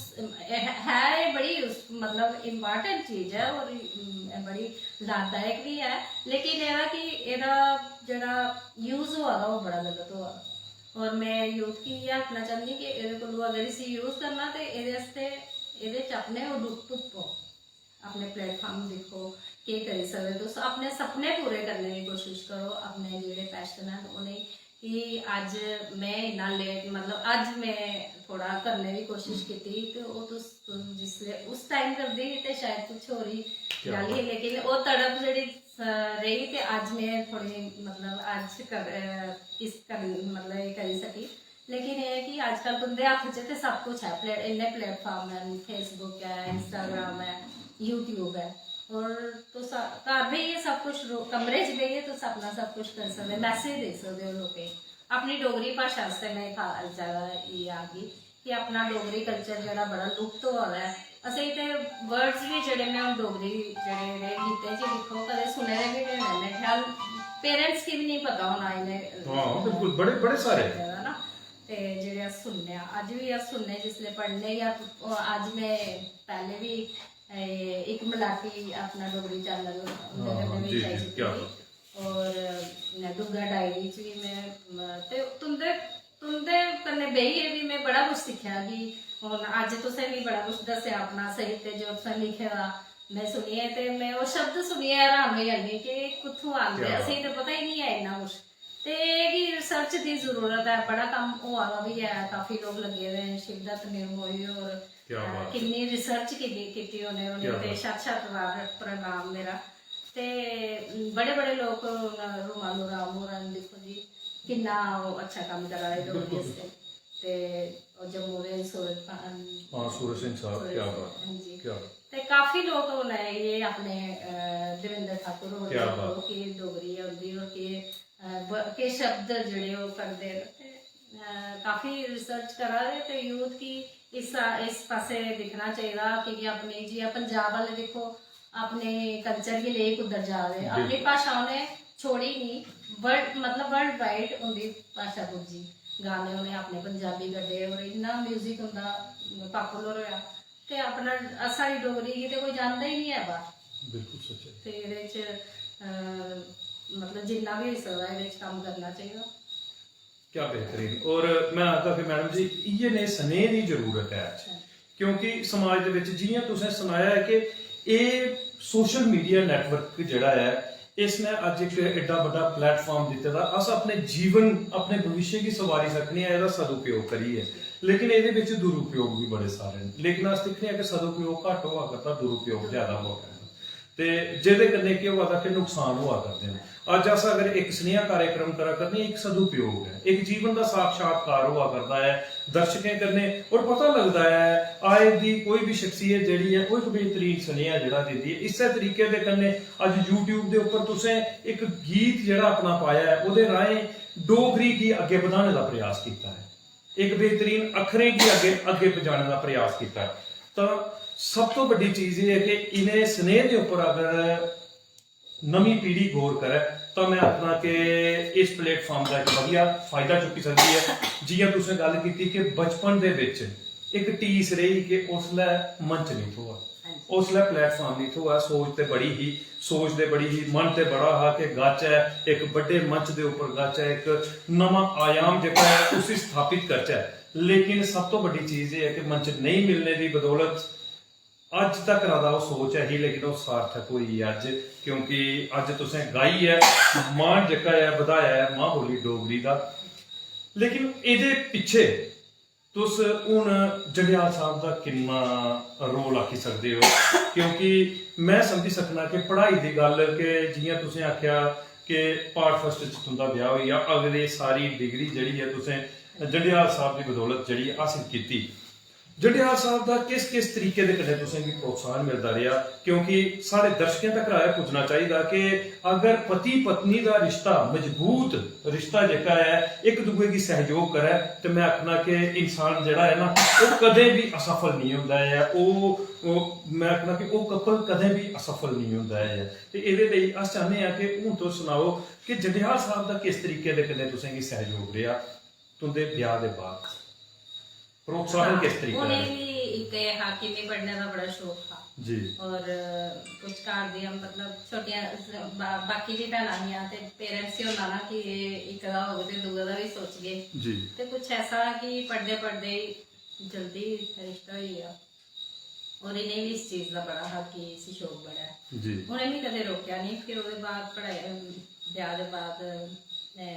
है बड़ी मतलब इम्पोर्टेंट चीज है और बड़ी लाभदायक भी है, लेकिन एदा कि एदा जेड़ा यूज होआ दा वो बड़ा गलत होआ दा। और मैं यूथ की ये आखना चाहती कि एदे कोलों अगर इसी यूज करना ते एदे आस्ते एदे च अपने वो तुप्पो, अपने प्लेटफॉर्म देखो के करी सकदे तुस, अपने सपने पूरे करने की कोशिश करो, अपने जेड़े पैशन है उन्हें कि अज मैं इन्ना लेट मतलब अज मैं थोड़ा करने की कोशिश की तो वो तुस जिसले उस टाइम करदी ते शायद कुछ होर ही गल ही, लेकिन वो तड़प जेड़ी रही ते अज मैं थोड़ी मतलब अज मतलब ये करी सकी। लेकिन ये कि अजकल तुंदे हत्थ च ते सब कुछ है, इन्ने प्लेटफॉर्म है, फेसबुक है, इंस्टाग्राम है, यूट्यूब है, और तुस घर बेहियै सब कुछ कमरे च बेहियै तुस अपना सब कुछ करी सकदे, मैसेज दे सकदे हो लोकें गी। अपनी डोगरी भाशा आस्तै मैं ज्यादा ये आखगी कि अपना डोगरी कल्चर जेह्ड़ा बड़ा लुप्त होआ दा है। असें ते वर्ड्स भी जेह्ड़े मैं हून डोगरी जेह्ड़े गीतें च दिक्खो कदें सुने दे बी नेईं, मेरे ख्याल पेरेंट्स गी भी नहीं पता होना इन्हें। हाँ बिल्कुल, बड़े बड़े सारे ना ते जेह्ड़े अस सुनने अज भी अस सुनने जिसले पढ़ने या अज मैं पहले भी एक मलाटी अपना डोगरी चैनल उंदे कन्नै भी जाई चुकी और डुग्गा डायरी च भी मैं ते तुंदे कन्नै बेहियै भी मैं बड़ा कुछ सिक्खेआ कि हुन अज तुसें भी बड़ा कुछ दस्सेआ अपना साहित्य जो तुसें लिखे दा मैं सुनिए ते मैं वो शब्द सुनिए हैरान होई जन्नी कि कुत्थों आंदे, असें ते पता ही नहीं है इन्ना कुछ। ते कि रिसर्च की जरूरत है, बड़ा कम होआ दा भी है, काफी लोग लगे दे शिवदत्त निर्मोही और किन्नी रिसर्च की उन्हें ते शत प्रणाम मेरा। ते बड़े बड़े लोग रुमालू राम होरन देखो जी किन्ना अच्छा काम करा रहे डोगरी आस्तै, ते जम्मू दे सूरज सिंह साहब क्या बात जी क्या ते काफी लोग हुन ये अपने देवेंद्र ठाकुर होर की डोगरी है उंदी और के शब्द जेह्ड़े ओह् करदे काफी रिसर्च करा दे ते यूथ की इस पासे दिखना चाहिए कि अपनी जियां पंजाब वाले देखो अपने कल्चर गी लेई कुद्धर जा रहे, अपनी भाषा उन्हें छोड़ी नहीं, वर्ल्ड मतलब वर्ल्ड वाइड उनकी भाषा पुज्जी, गाने उन्हें अपने पंजाबी कड्ढे और इन्ना म्यूजिक उंदा पॉपुलर होया ते अपना सारी डोगरी गी ते कोई जानदा ही नहीं है बाहर। बिल्कुल सच है। ते एह्दे च मतलब जिन्ना भी होई सकदा एह्दे च कम्म करना चाहिए। क्या बेहतरीन। और मैं आखदा कि मैडम जी इ'यै नेह् स्नेह दी जरूरत है अज, क्योंकि समाज दे विच जियां तुसें सनाया है कि एह् सोशल मीडिया नैटवर्क जेह्ड़ा है इसने अज एक एड्डा बड़ा प्लेटफॉर्म दित्ते दा, अस अपने जीवन अपने भविष्य की सवारी सकने एह्दा सदुपयोग करिए, लेकिन एह्दे विच दुरुपयोग भी बड़े सारे न। लेकिन अस दिक्खने आं कि सदुपयोग घट्ट होआ करदा, दुरुपयोग ज्यादा होआ करदा, ते जेह्दे कन्नै केह् होआ दा कि नुकसान होआ करदे न। अज अस अगर एक स्नेहा कार्यक्रम करा करने एक सदुपयोग है, एक जीवन का साक्षात्कार हुआ करता है दर्शकें करने, और पता लगता है आए दी कोई भी शख्सियत जेह्ड़ी है वो एक बेहतरीन स्नेहा जेह्ड़ा दिंदी है। इस तरीके दे कन्नै अज यूट्यूब दे उप्पर तुसें एक गीत जेह्ड़ा अपना पाया है ओह्दे राहें डोगरी गी अग्गे बधाने का प्रयास किया है, एक बेहतरीन अखरें गी अग्गे पजाने का प्रयास किया है। तो सब तो बड़ी चीज ये है कि इन्हें स्नेह के उपर अगर नवी पीढ़ी गौर करे तो मैं आखना कि इस प्लेटफॉर्म का एक वधिया फायदा चुकी सकती है। जियां तुसें गल की कि बचपन दे विच एक टीस रही कि उसलै मंच नहीं थोआ, उसलै प्लेटफॉर्म नहीं थोआ, सोच ते बड़ी ही मन ते बड़ा हा कि गाचै एक बड़े मंच दे उपर गाचै, एक नवा आयाम जेह्का है उसी स्थापित करचै। लेकिन सब तो बड़ी चीज ये है कि मंच नहीं मिलने की बदौलत अज तक दा वो सोच है ही, लेकिन वो सार्थक हुई अज, क्योंकि अज तुसें गाई है मान जेह्का है बधाया है मां बोली डोगरी का। लेकिन एह्दे पिछे तुस हूँ जंडियाल साहब का किन्ना रोल आखी सकते हो, क्योंकि मैं समझी सकना कि पढ़ाई की गल कि जियां तुसें आख्या कि पार्ट फर्स्ट च तुंदा ब्याह हो गया, अगले सारी डिग्री जड़ी है तुसें जंडियाल साहब की बदौलत जड़ी हासिल की। जंडियाल साहब का किस किस तरीके के कन्नै तुसें गी प्रोत्साहन मिलता रहा, क्योंकि साढ़े दर्शकों तक राय पुजना चाहिए कि अगर पति पत्नी का रिश्ता मजबूत रिश्ता जेका है एक दूसरे की सहयोग करे तो मैं आखना कि इंसान जड़ा है ना वो कदे भी असफल नहीं होता है, मैं आखना कि वो कपल कदे भी असफल नहीं होता है। तो ये अस चाहते हैं कि हूँ तुम सुनाओ कि जंडियाल साहब का किस तरीके के कन्नै तुसें गी सहयोग रहा तुंदे ब्याह के बाद, प्रोत्साहन किस तरीके उन्हें भी एक हाकिम में पढ़ने का बड़ा शौक था जी, और कुछ घर दी मतलब छोटिया बाकी भी भैन हियां ते पेरेंट्स ही होंदा ना कि एक दा होवे ते दूए दा भी सोचिए जी, ते कुछ ऐसा कि पढ़दे पढ़दे जल्दी रिश्ता हो गया और इन्हें भी इस चीज का बड़ा हा कि इसी शौक बड़ा है जी, उन्हें भी कदे रोकया नहीं। फिर उसके बाद पढ़ाई ब्याह के बाद मैं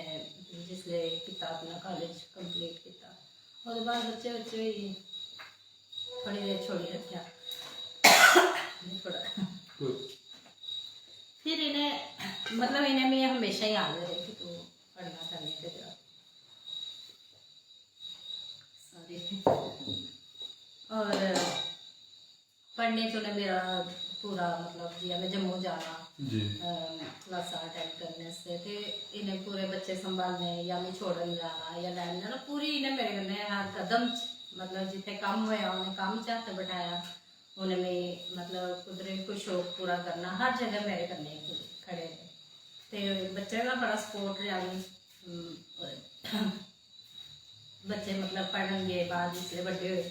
जिसले किया अपना कॉलेज कंप्लीट किया उसके बाद बच्चे बच्चे हुई थोड़ी देर छोड़ी रखा थोड़ा फिर इन्हें मतलब इन्हें मैं हमेशा ही आगे रहे कि तू पढ़ना करने के जा और पढ़ने चो मेरा पूरा मतलब जिया मैं जम्मू जाना क्लासा अटेंड करने से ते इन्हें पूरे बच्चे संभालने या मैं छोड़न जाना या लैन जाना पूरी इन्हें मेरे कन्नै हर कदम मतलब जिथे कम होया उन्हें कम च हत्थ बैठाया उन्हें मैं मतलब कुदरे कोई शौक पूरा करना हर जगह मेरे कन्नै खड़े रहे ते बच्चे का बड़ा सपोर्ट रहा बच्चे मतलब पढ़न गए बाद जिसले बड़े हुए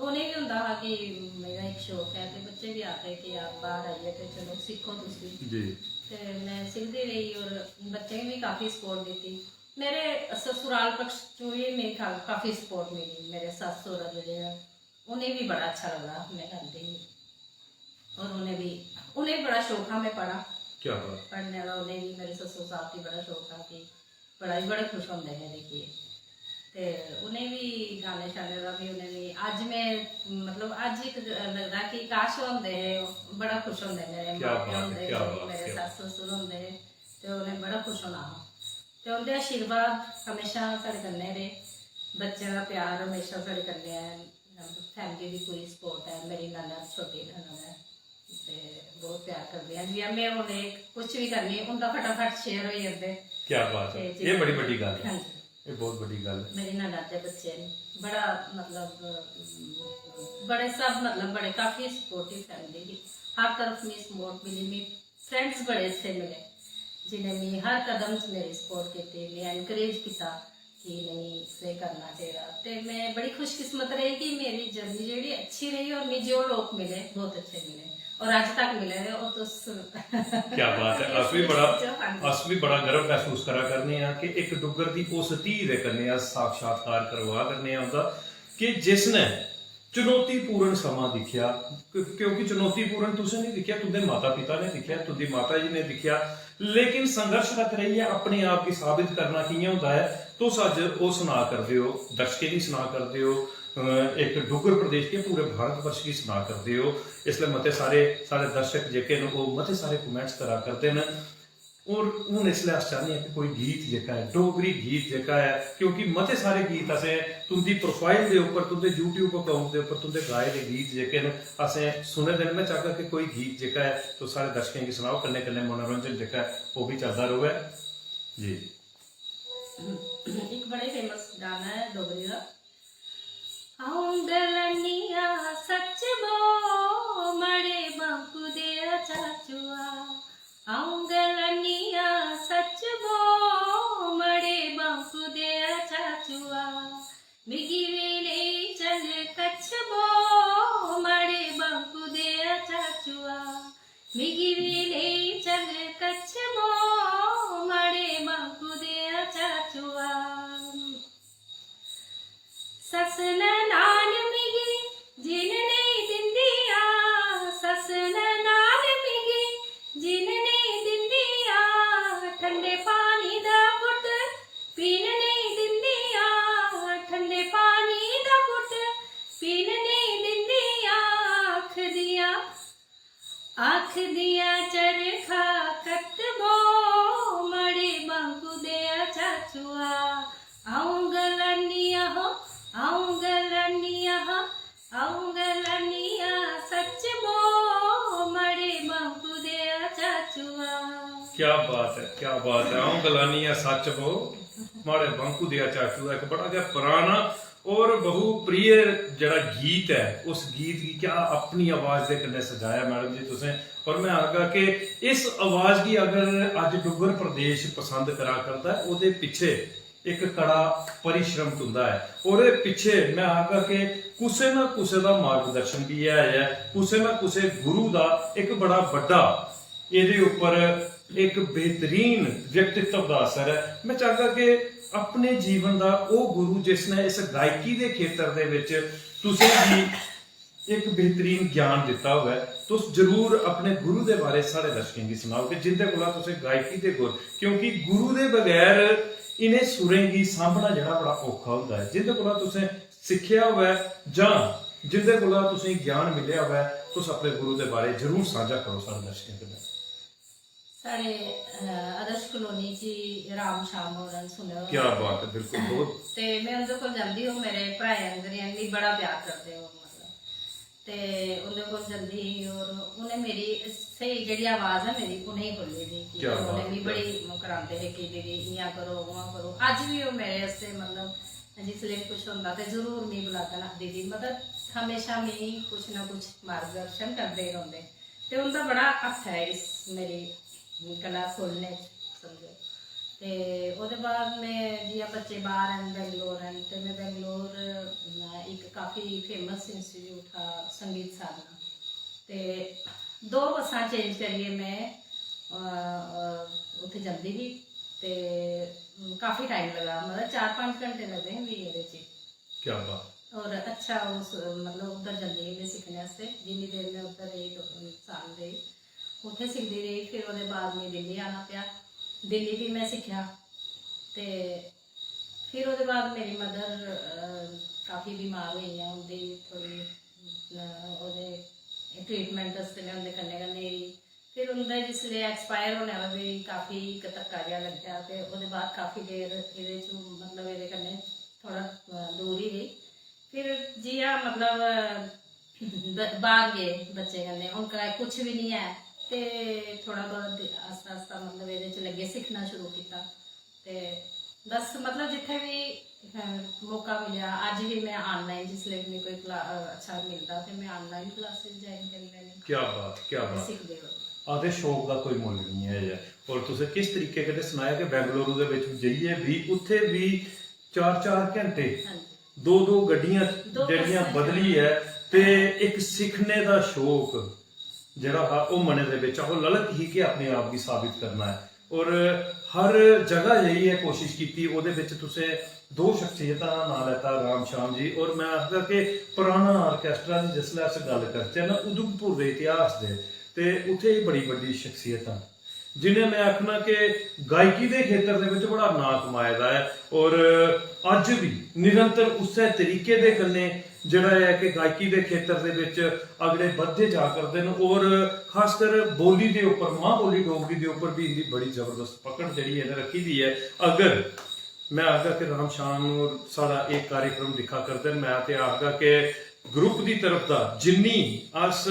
उन्हें भी होंदा हा कि मेरा एक शौक है तो बच्चे भी आते कि आप बाहर आइए तो चलो सीखो तुसी ते मैं सीखती रही और बच्चे भी काफ़ी सपोर्ट दी। मेरे ससुराल पक्ष चो भी मेरे काफ़ी सपोर्ट मिली, मेरे सस सौरा जो उन्हें भी बड़ा अच्छा लगा मैं करती हूँ और उन्हें बड़ा शौक था मैं पढ़ा क्या पढ़ने वाला उन्हें भी मेरे ससुर साहब की बड़ा शौक था कि पढ़ाई बड़े खुश होंगे हैं देखिए ते उन्हें भी गाने शाने का भी उन्हें भी अज मैं मतलब अज एक लगता कि काश होंगे बड़ा खुश होंगे मेरे मापे होंगे मेरे सस ससुर होंगे तो उन्हें बड़ा खुश होना हा तो उनके आशीर्वाद हमेशा साढ़े कन्नै रहे बच्चों का प्यार हमेशा साढ़े कन्नै है फैमिली की पूरी सपोर्ट है मेरी ननद छोटी ननद है ते बहुत प्यार करते हैं जियां मैं उन्हें कुछ भी करनी उनका फटाफट शेयर हो जाते। क्या बात है, ये बड़ी बड़ी गल है, ये बहुत बड़ी गल है। मेरी ननद के बच्चे बड़ा मतलब बड़े सब मतलब बड़े काफी सपोर्टिव फैमिली की हर तरफ में सपोर्ट मिली मैं फ्रेंड्स बड़े अच्छे मिले जिन्हें मैं हर कदम से मेरी सपोर्ट की मैं एनकरेज किया कि नहीं इसे करना चाहिए तो मैं बड़ी खुशकिस्मत रही कि मेरी जर्नी जी अच्छी रही और मुझे जो लोग मिले बहुत अच्छे मिले और आज तक मिले और तो क्या बात है, अस भी बड़ा गर्व महसूस करा करने हैं कि एक डुगर की उस धी दे कन्नै साक्षात्कार करवा करने उनका कि जिसने चुनौतीपूर्ण समा दिखिया, क्योंकि चुनौतीपूर्ण तुसें नहीं दिखिया तुंदे माता पिता ने दिखिया तुंदी माता जी ने दिखिया, लेकिन संघर्षरत रही है अपने आप की साबित करना कियां होता है। तुस अज वो सुना करदे हो दर्शकें दी सुना करदे हो एक डुगर प्रदेश के पूरे भारत वर्ष की सुना करते हो, इसलिए मते सारे दर्शक जेके वो मते सारे कमेंट्स करा करते हैं और हूँ इसलिए अस चाहते हैं कि कोई गीत जेका है डोगरी गीत जेका है क्योंकि मते सारे गीत असें तुंदी प्रोफाइल के उपर तुंदे यूट्यूब अकाउंट के उपर तुंदे गाए दे गीत जेके न असें सुने दे। मैं चाहता कि कोई गीत जेका है तो सारे दर्शकों की सुनाओ कन्नै कन्नै मनोरंजन जेका है वो भी चलता रहे जी। एक बड़े फेमस गाना है डोगरी का आऊंगलनिया सच बो मड़े बांकू दे चाचुआ आऊंगलनिया सच बो मड़े बांकू दे चाचुआ मिगी वेले चल कच्छ बो मड़े बांकू दे चाचुआ मिगी वेले चल कच्छ बो मड़े बांकू दे चाचुआ सस नाल मिगी जिन नहीं दिंदिया सस नाल मिगी जिन नहीं दिंदिया ठंडे पानी दा घुट पीन नहीं दिंदिया ठंडे पानी दा क्या बात है। आऊं गलानी है सच वो माड़े बांकू दिया चाचू एक बड़ा क्या पुराना और बहु प्रिय जड़ा गीत है, उस गीत की क्या अपनी आवाज दे कन्ने सजाया मैडम जी तुसें। और मैं आगा कि इस आवाज की अगर अज डुगर प्रदेश पसंद करा करता है, ओदे पिछे एक कड़ा परिश्रम हुंदा है। और पिछे मैं आगा कि कुसे ना कुसे दा मार्गदर्शन भी है, कुसे ना कुसे गुरु दा एक बड़ा बड़ा ਇਹਦੇ ਉੱਪਰ एक बेहतरीन व्यक्तित्व का असर है। मैं चाहता कि अपने जीवन का वो गुरु जिसने इस गायकी के खेत्र दे विच तुसें भी एक बेहतरीन ज्ञान दिता हुआ है, तुस जरूर अपने गुरु के बारे सारे दर्शकों की सुनाओ कि जिंदे कोला तुसें गायकी के गुर, क्योंकि गुरु के बगैर इन्हें सुरें की सांभना जड़ा बड़ा औखा होता है। जिंदे कोला तुसें सिक्ख्या हुआ है जां जिंदे कोला तुसें ज्ञान मिलिया हुआ है, तुस अपने गुरु के बारे जरूर साझा करो सारे दर्शकों के। सारे आदर्श कॉलोनी जी राम शाम होरन सुने क्या बात है, बिल्कुल बहुत। ते मैं उनके को जांदी हूं, मेरे भराए अंदर यानी बड़ा प्यार करते हो मतलब, ते उनके को जल्दी और उन्हें मेरी सही जेडी आवाज है मेरी उन्हें ही बोली थी कि उन्हें भी बड़ी कराते है कि दीदी इयां करो वहां करो। आज भी वो मेरे से मतलब जिसले कुछ होंदा ते जरूर मैं बुलाता ना दीदी, मतलब हमेशा मैं कुछ ना कुछ मार्गदर्शन करते रहंदे ते उनका बड़ा हथ है इस मेरी कला खोलने समझो। ते ओहदे बाद में जिया बच्चे बाहर हैं बेंगलोर हैं, तो मैं बेंगलोर एक काफ़ी फेमस इंस्टीट्यूट था संगीत साधना, ते 2 बसा चेंज करिए मैं उत्थे जाती थी। ते काफ़ी टाइम लगा, मतलब 4-5 घंटे लगते हैं भी ये चीज। क्या बात। और अच्छा उस मतलब उधर जाती मैं सीखने वास्ते, जिन्नी देर में उधर रही 2 साल रही उत्थे सीखती रही। फिर उसके बाद में दिल्ली आना पिया, दिल्ली भी मैं सीखा। ते फिर उसके बाद मेरी मदर काफ़ी बीमार हुई हैं, उनकी थोड़ी ट्रीटमेंट वास्ते मैं उनके कन्नै कन्नै रही। फिर उनका जिसले एक्सपायर होने का भी काफ़ी एक धक्का जिहा लग्गेआ, ते उसके बाद काफ़ी देर ये मतलब ये कन्नै थोड़ा दूर ही रही। फिर जिया मतलब बाहर गए बच्चे कन्नै, उनका कुछ भी नहीं है, ते थोड़ा बहुत आस्ता आस्ता मतलब ये लगे सीखना शुरू किया। ते बस मतलब जिथे भी मौका मिला, अज भी मैं ऑनलाइन जिसले भी कोई अच्छा मिलता तो मैं ऑनलाइन क्लासेस ज्वाइन कर लैनी। क्या बात, क्या बात। सीखते रहो, आते शौक का कोई मुल नहीं है। और तुसें किस तरीके कदे सुनाया कि बेंगलुरु दे विच जाइए भी उत्थे भी 4-4 घंटे 2-2 गड्डियां जड़ियां बदली है, ते एक सीखने का शौक जरा वो मने दे विच वो ललक ही कि अपने आप की साबित करना है। और हर जगह यही है कोशिश की। ਉਹਦੇ ਵਿੱਚ ਤੁਸੀਂ 2 शख्सियतां नाम लेता राम श्याम जी, और मैं आखदा कि पुराना आर्केस्ट्रा की जिसले अस गल करते ना उधमपुर के इतिहास दे ते उत्थे ही बड़ी बड़ी शख्सियतां जिन्हें मैं आखना कि गायकी के खेत्र दे विच बड़ा नाम कमाया है। और अज भी निरंतर उस तरीके दे कन्ने जड़ा है कि गायकी के खेत्र दे विच अगले बढ़ते जा करते हैं। और खासकर बोली के उपर मां बोली डोगरी के उपर भी इनकी बड़ी जबरदस्त पकड़ जी रखी हुई है। अगर मैं आखदा कि राम शाम सारा एक कार्यक्रम दिखा करते हैं, मैं तो आखदा कि ग्रुप की तरफ का जिन्नी अस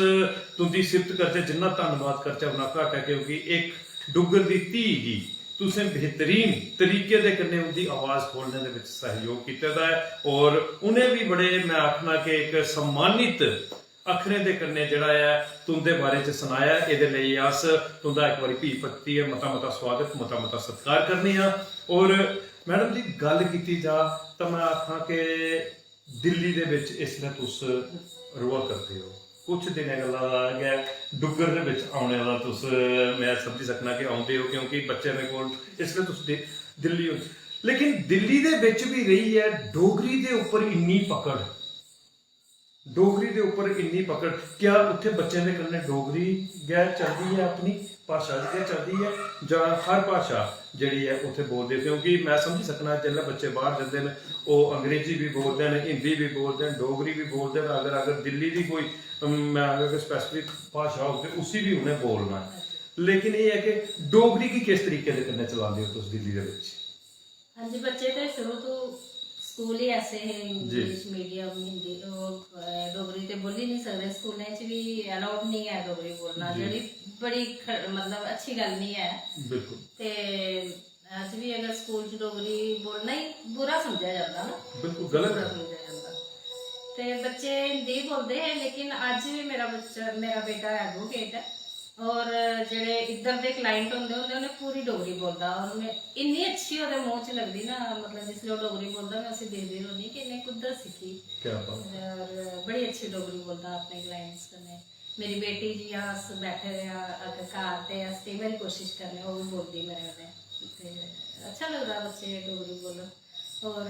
तुंदी सिफत करते जिन्ना धन्नवाद करते उन्ना घट है, क्योंकि एक डुगर की धी गी तुसें बेहतरीन तरीके दे कन्नै उनकी आवाज़ खोलने दे विच सहयोग किया है। और उन्हें भी बड़े मैं आखना कि एक सम्मानित अखरे दे कन्नै जड़ा है तुंदे बारे च सुनाया। इहदे लई अस तुंदा एक बारी भी पत्ती है मता मता स्वागत मता मता सत्कार करने हैं। और मैडम जी गल की जा तो मैं आखा कि दिल्ली दे विच इसलै तुस रुआ करते हो, कुछ दिन गल्ला गया डुगर दे विच आने दा तुस मैं समझी सकना कि आउंदे हो, क्योंकि बच्चे मेरे कोल इसलिए तुस दिल्ली हो। लेकिन दिल्ली दे विच भी रही है डोगरी दे उपर इन्नी पकड़, डोगरी दे उपर इन्नी पकड़, क्या उत्थे बच्चों के कन्नै डोगरी गै चलती है, अपनी भाषा गै चलती है, जां हर भाषा जिहड़ी है उत्थे बोलते? क्योंकि मैं समझी सकना जिसले बच्चे बाहर जाते हैं वो अंग्रेजी भी बोलते हैं, हिंदी भी बोलते हैं, डोगरी भी बोलते हैं। अगर दिल्ली की कोई मैं अगर स्पैसिफिक भाषा हो तो उसी भी उन्हें बोलना है। लेकिन ये है कि डोगरी की किस तरीके से कन्नै चलाते हो तुस दिल्ली दे विच? हाँ जी, बच्चे तो शुरू तो स्कूल ही ऐसे है इंग्लिश मीडियम हिंदी डोगरी ते बोली नहीं सकते स्कूलें च भी अलाउड नहीं है डोगरी बोलना जेह्ड़ी बड़ी मतलब अच्छी गल नहीं है बिल्कुल ते अज भी अगर स्कूल च डोगरी बोलना ही बुरा समझा जाता ना बिल्कुल गलत बुरा समझा जाता ते बच्चे हिंदी बोलते हैं लेकिन अज भी मेरा बेटा एडवोकेट है और जेह्ड़े इधर दे क्लाइंट होंदे उन्हें पूरी डोगरी बोलदा और उन्हें इन्नी अच्छी ओहदे मूंह च लगदी ना मतलब जिसले ओह् डोगरी बोलदा मैं उसी देखदी रौह्नी कि इन्हें कुद्धर सिक्खी और बड़ी अच्छी डोगरी बोलदा अपने क्लाइंट्स कन्नै मेरी बेटी जियां अस बैठे दे अगर घर ते अस केईं बारी कोशिश करने ओह् भी बोलदी मेरे कन्नै ते अच्छा लगदा बच्चे डोगरी बोलन और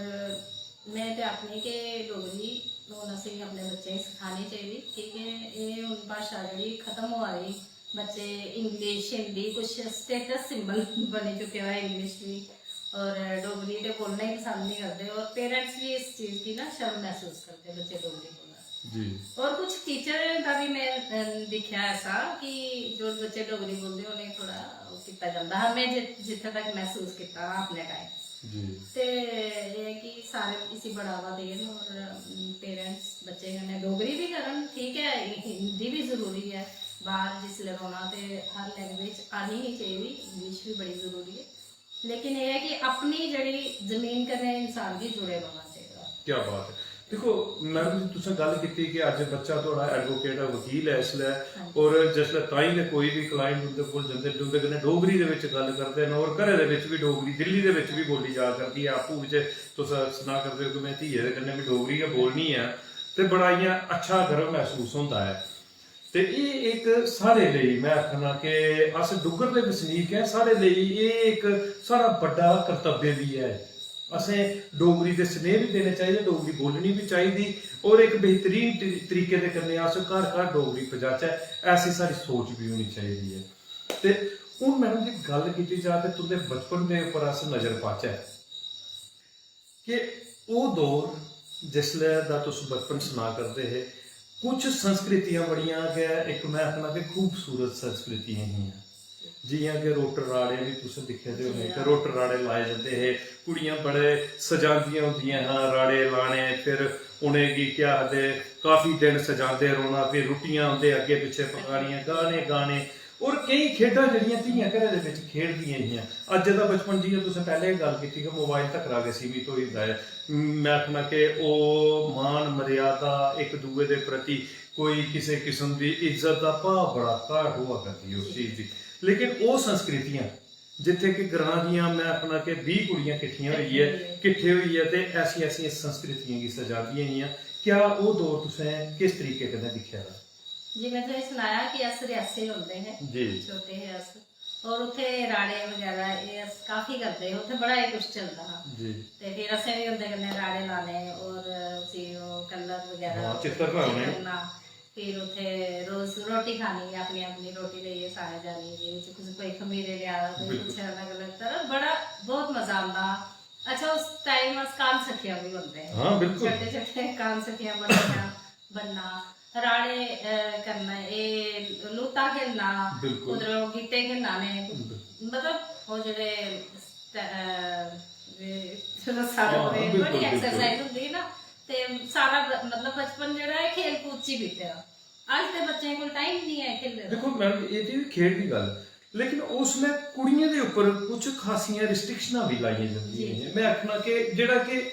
मैं ते आखनी कि डोगरी हून असेंगी अपने बच्चें गी सखानी चाहिदी क्योंकि एह् हून भाशा जेह्ड़ी खत्म होआ दी बच्चे इंग्लिश हिंदी कुछ स्टेटस सिंबल बनी चुके हुआ है इंग्लिश भी और डोगरी तो बोलना ही पसंद नहीं करते और पेरेंट्स भी इस चीज़ की ना शर्म महसूस करते हैं बच्चे डोगरी बोलना जी और कुछ टीचर का भी मैं देखा ऐसा कि जो बच्चे डोगरी बोलते उन्हें थोड़ा किया जाता है मैं जिथे तक महसूस किया अपने टाइम ते कि सारे इसी बढ़ावा देन और पेरेंट्स बच्चे कन्नै डोगरी भी करन ठीक है हिंदी भी जरूरी है बाहर जिसले रौना ते हर लैंग्वेज आनी ही चाहिए इंग्लिश भी बड़ी जरूरी है लेकिन यह है कि अपनी जड़ी जमीन कन्नै इंसान गी जुड़े रौना चाहिए क्या बात है देखो मैडम जी तुसें गल कीती कि अज बच्चा थोड़ा एडवोकेट है वकील है इसलै और जिसलै ताई ने कोई भी क्लाइंट उंदे कोल जंदे उंदे कन्नै डोगरी दे विच गल करदे न और घरे दे विच भी डोगरी दिल्ली दे विच भी बोली जा करदी है आपूं विच तुस सना करदे हो कि मैं धीए दे कन्नै भी डोगरी गै बोलनी है ते बड़ा इ'यां अच्छा गर्व महसूस होंदा है ते एह् एक साढ़े लेई मैं आखना कि अस डुग्गर दे बसनीक हैं साढ़े लेई एह् एक साढ़ा बड्डा कर्तव्य भी है असें डोगरी दे स्नेह भी देने चाहिए डोगरी बोलनी भी चाहिए और एक बेहतरीन तरीके दे कन्नै अस घर घर डोगरी पजाचै ऐसी सारी सोच भी होनी चाहिए है ते हुण मैडम जी गल कीती जा ते तुंदे बचपन दे उप्पर अस नजर पाचै कि ओह् दौर जिसलै दा तुस बचपन सना करदे हे कुछ संस्कृतियां बड़ियां गै एक मैं आखना कि खूबसूरत संस्कृतियां हियां जियां कि रोटर राड़े भी तुस दिक्खे दे होने कि रोटर राड़े लाए जंदे हे कुड़ियां बड़े सजांदियां होंदियां हां राड़े लाने फिर उनेंगी क्या आखदे काफी दिन सजांदे रौहना फिर रुट्टियां उंदे अग्गे पिछे पकानियां गाने गाने और कई खेडां जड़ियां धियां घरै दे विच खेडदियां हियां अज्ज दा बचपन जियां तुसें पैह्ले गल कीती कि मोबाइल तक्कर गै सीमित होई जंदा है मैं आखना कि ओह् मान मर्यादा एक दूए दे प्रति कोई किसी किस्म दी इज्जत दा भाव बड़ा घट हुआ करदी उस चीज दी लेकिन ओह् संस्कृतियां जिथे कि ग्रां दियां मैं आखना कि 20 कुड़ियां किट्ठे होइयै ते ऐसी ऐसी संस्कृतियां गी सजादियां हियां क्या ओह् दौर तुसें किस तरीके कन्नै दिक्खेआ दा जी मैं तो सुनाया कि अस रियासी होंदे हैं छोटे है अस और उत्थे राड़े वगैरह ये अस काफी करते हैं उत्थे बड़ा ही कुछ चलता हा ते फिर असें भी उंदे कन्नै राड़े लाने और उसी कलर वगैरह चित्र करना फिर उत्थे रोज रोटी खानी अपनी अपनी रोटी लेइयै सारे जानी जे कुछ कोई खमीरे लिया कोई कुछ अलग अलग तरह बड़ा बहुत मजा आंदा अच्छा उस टाइम अस कान सखियां भी बनते हैं छोटे छोटे कान सखियां बनना राड़े करना ये लूता खेलना उधर गीटे खेलना ने मतलब वो जेह्ड़े बड़ी एक्सरसाइज होंदी ना ते सारा मतलब बचपन जेह्ड़ा है खेल कूद च बीते दा अज दे बच्चें कोल टाइम नहीं है खेलने दा देखो मैडम ये भी खेड दी गल लेकिन उसमें कुड़ियां दे उपर कुछ खासियां रिस्ट्रिक्शनां भी लाइयां जंदियां मैं आखना कि जेह्ड़ा कि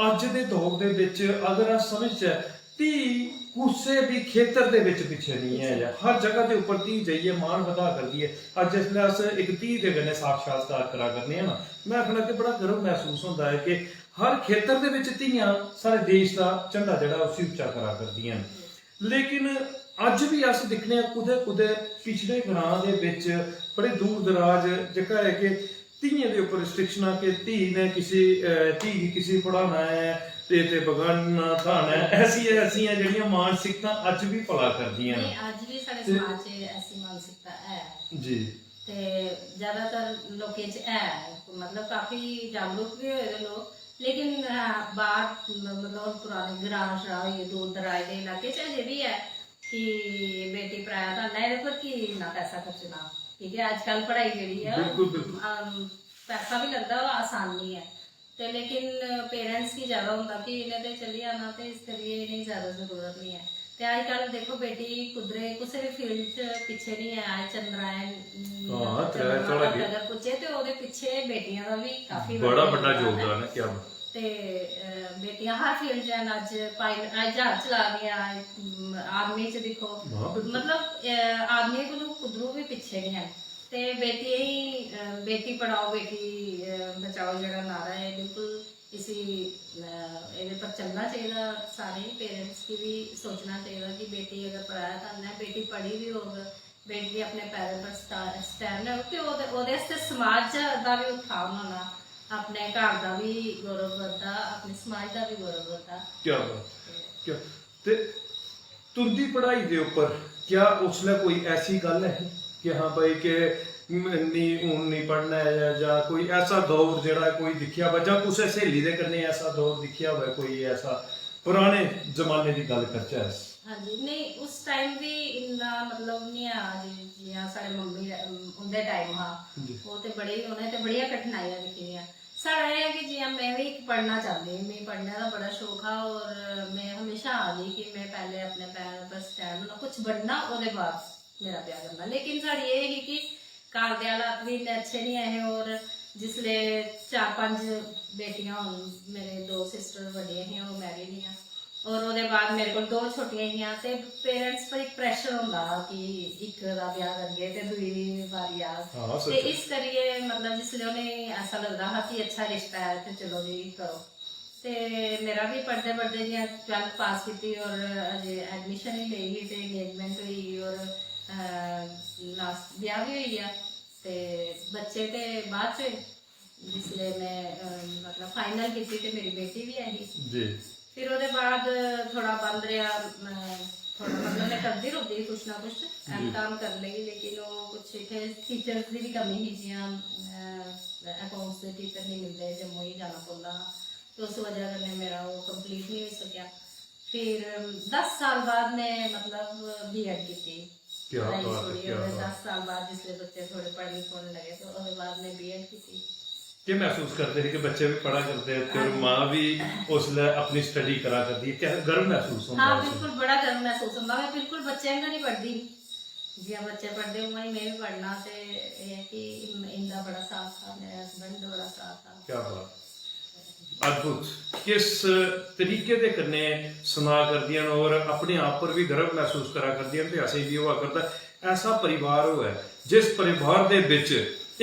अज दे दौर दे विच अगर अस समझचै धी कुसै भी खेतर दे विच पिछे नहीं है हर जगह दे उपर धी जाइयै मान बधा करदी है अज जिसलै अस एक धी दे कन्नै साक्षात्कार करा करने ना मैं आखना कि बड़ा गर्व महसूस होंदा है कि हर खेतर दे विच धीआं साढ़े देश दा झंडा जेह्ड़ा उसी उच्चा करा करदियां लेकिन अज भी अस दिक्खने कुदै कुदै पिछड़े ग्रां दे विच बड़े दूर दराज जेह्का है कि धीएं दे उपर रिस्ट्रिक्शनां कि धी ने धी गी किसी पढ़ाना है ते बगाना खाना ऐसियां जेहड़ियां मानसिकता अज भी भला करदियां ने अज भी साढ़े समाज च ऐसी मानसिकता है जी ते ज्यादातर लोकें च है मतलब काफी जागरूक भी होए दे लोग लेकिन बाहर मतलब पुराने ग्रां शरां होइए दूर दराज दे इलाके च अजे भी है कि बेटी पराया धन है पर कि इन्ना पैसा खर्चना ठीक है अजकल पढ़ाई जेहड़ी है पैसा भी लगदा आसान नहीं है ਤੇ ਲੇਕਿਨ ਪੇਰੈਂਟਸ ਕੀ ਜ਼ਿਆਦਾ ਹੁੰਦਾ ਕਿ ਇਹਨੇ ਤੇ ਚਲੀ ਜਾਣਾ ਤੇ ਇਸ ਕਰੀਏ ਨਹੀਂ ਜ਼ਿਆਦਾ ਜ਼ਰੂਰਤ ਨਹੀਂ ਹੈ। ਤੇ ਅੱਜ ਕੱਲ ਦੇਖੋ ਬੇਟੀ ਕੁਦਰੇ ਕਿਸੇ ਵੀ ਫੀਲਡ 'ਚ ਪਿੱਛੇ ਨਹੀਂ ਹੈ। ਚੰਦਰਾਇਨ ਅਗਰ ਪੁੱਛੇ ਤੇ ਉਹਦੇ ਪਿੱਛੇ ਬੇਟੀਆਂ ਦਾ ਵੀ ਕਾਫੀ ਬੜਾ ਵੱਡਾ ਯੋਗਦਾਨ ਹੈ। ਕਿਆ ਤੇ ਬੇਟੀਆਂ ਹਰ ਫੀਲਡ 'ਚ ਹਨ। ਅੱਜ ਜਹਾਜ਼ ਚਲਾ ਰਹੀਆਂ, ਆਰਮੀ 'ਚ ਦੇਖੋ, ਮਤਲਬ ਆਦਮੀ ਕੋਲੋਂ ਕੁਦਰੂ ਵੀ ਪਿੱਛੇ ਨਹੀਂ ਹੈ। ਤੇ ਬੇਟੀ ਹੀ ਬੇਟੀ ਪੜਾਓ ਬੇਟੀ ਬਚਾਓ ਜਿਹੜਾ ਨਾਰਾ ਹੈ ਬਿਲकुल इसी ਇਹਦੇ ਪਰ ਚੱਲਣਾ ਚਾਹੀਦਾ। ਸਾਰੇ पेरेंट्स की भी सोचना चाहिए कि बेटी अगर पढ़ाया करना है, बेटी पढ़ी भी होगा, बेटी अपने पैरों पर स्टैंड है कि ਉਹਦੇ ਵਾਸਤੇ ਸਮਾਜ ਦਾ ਵੀ ਉਠਾਉ ਹੋਣਾ, ਆਪਣੇ ਘਰ ਦਾ ਵੀ ਗੌਰਵ ਵਧਦਾ, ਆਪਣੇ ਸਮਾਜ ਦਾ ਵੀ ਗੌਰਵ ਵਧਦਾ। ਕੀ ਬਾਤ ਕੀ ਤੇ ਤੁੰਦੀ ਪੜ੍ਹਾਈ ਦੇ ਉੱਪਰ क्या उसने कोई ऐसी गल है कि हाँ भाई कि नहीं पढ़ना है या कोई ऐसा दौर जड़ा कोई दिखिया हुआ या कुछ सहेली दे करने ऐसा दौर दिखिया हुआ कोई ऐसा पुराने जमाने की गल करचा है? हाँ जी, नहीं उस टाइम भी इन्ना मतलब नहीं है जियां साडे मम्मी उनदे टाइम हाँ वो ते बड़े उन्हें ते बड़िया कठिनाइयां दिखियां। साढ़ा यह है कि जियां मैं भी पढ़ना चाहती, मैं पढ़ने का बड़ा शौक है और मैं हमेशा आ गई कि मैं पहले अपने पैरों पर स्टैंड होना, कुछ बनना उसके बाद मेरा ब्याह करना। लेकिन साड़ी ये है कि घर के हालात भी इन्ने अच्छे नहीं है और जिसले 4-5 बेटियां मेरे 2 सिस्टर बड़ियां हैं वो मैरिड हैं और ਉਹਦੇ ਬਾਅਦ ਮੇਰੇ ਕੋਲ 2 ਛੋਟੀਆਂ ਹੀਆਂ ਤੇ ਪੇਰੈਂਟਸ ਪਰ ਇੱਕ ਪ੍ਰੈਸ਼ਰ ਹੁੰਦਾ ਕਿ ਇੱਕ ਦਾ ਵਿਆਹ ਕਰੀਏ ਤੇ ਦੂਜੀ ਵਾਰੀ ਆ ਤੇ ਇਸ ਕਰੀਏ ਮਤਲਬ ਜਿਸ ਲਈ ਉਹਨੇ ਐਸਾ ਲੱਗਦਾ ਹਾਂ ਕਿ ਅੱਛਾ ਰਿਸ਼ਤਾ ਹੈ ਤੇ ਚਲੋ ਜੀ ਕਰੋ। ਤੇ ਮੇਰਾ ਵੀ ਪੜਦੇ ਪੜਦੇ ਜੀ 12th ਪਾਸ ਕੀਤੀ ਔਰ ਅਜੇ ਐਡਮਿਸ਼ਨ ਹੀ ਲਈ ਤੇ ਇੰਗੇਜਮੈਂਟ ਹੋਈ ਔਰ ਲਾਸਟ ਵਿਆਹ ਵੀ ਹੋਈ ਆ ਤੇ ਬੱਚੇ ਤੇ ਬਾਅਦ ਚ ਜਿਸ ਲਈ ਮੈਂ ਮਤਲਬ ਫਾਈਨਲ ਕੀਤੀ ਤੇ ਮੇਰੀ ਬੇਟੀ ਵੀ ਆਈ ਜੀ। फिर ਉਹਦੇ बाद थोड़ा बंद रहा, थोड़ा मतलब मैं करती रहती कुछ ना कुछ काम कर लेगी लेकिन वो कुछ इतने टीचर्स की भी कमी ही जियां अकाउंट्स के टीचर नहीं मिलते, जम्मू ही जाना पड़ता तो उस वजह से मेरा वो कंप्लीट नहीं हो सकिया। फिर 10 साल बाद मैं मतलब B.Ed की 10 साल बाद जिससे बच्चे थोड़े पढ़ लिख होने लगे तो उसके बाद मैं B.Ed की। क्या महसूस करते हैं कि बच्चे भी पढ़ा करते हैं और माँ भी उसने अपनी स्टडी करा करती है, क्या गर्व महसूस होता है? हाँ बिल्कुल बड़ा गर्व महसूस होता है। मैं बिल्कुल बच्चे का नहीं पढ़ती जियां बच्चे पढ़ते हो मैं भी पढ़ना ते ये कि इनका बड़ा साथ था, मेरे हस्बैंड का बड़ा साथ था। क्या बात अद्भुत, किस तरीके दे करने सुना करदियां और अपने आप पर भी गर्व महसूस करा करदियां ते ऐसे भी हुआ करता ऐसा परिवार हो है जिस परिवार दे विच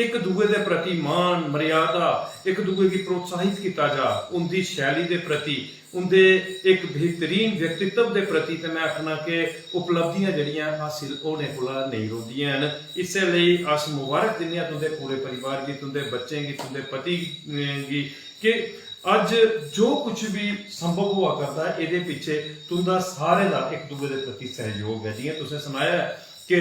एक दूए के प्रति मान मर्यादा एक दूए की प्रोत्साहित किया जा, उनकी शैली के प्रति उनके एक बेहतरीन व्यक्तित्व के प्रति तो मैं आखना कि उपलब्धियां जड़ियां हासिल होने को नहीं होंदियां हैं। इसलिए अस मुबारक दिन्ने तुंदे पूरे परिवार की, तुंदे बच्चे की, तुंदे पति की कि अज जो कुछ भी संभव हुआ करता है ये पिछे तुंदा सारे का एक दूए के प्रति सहयोग है। जियां तुसें सुनाया कि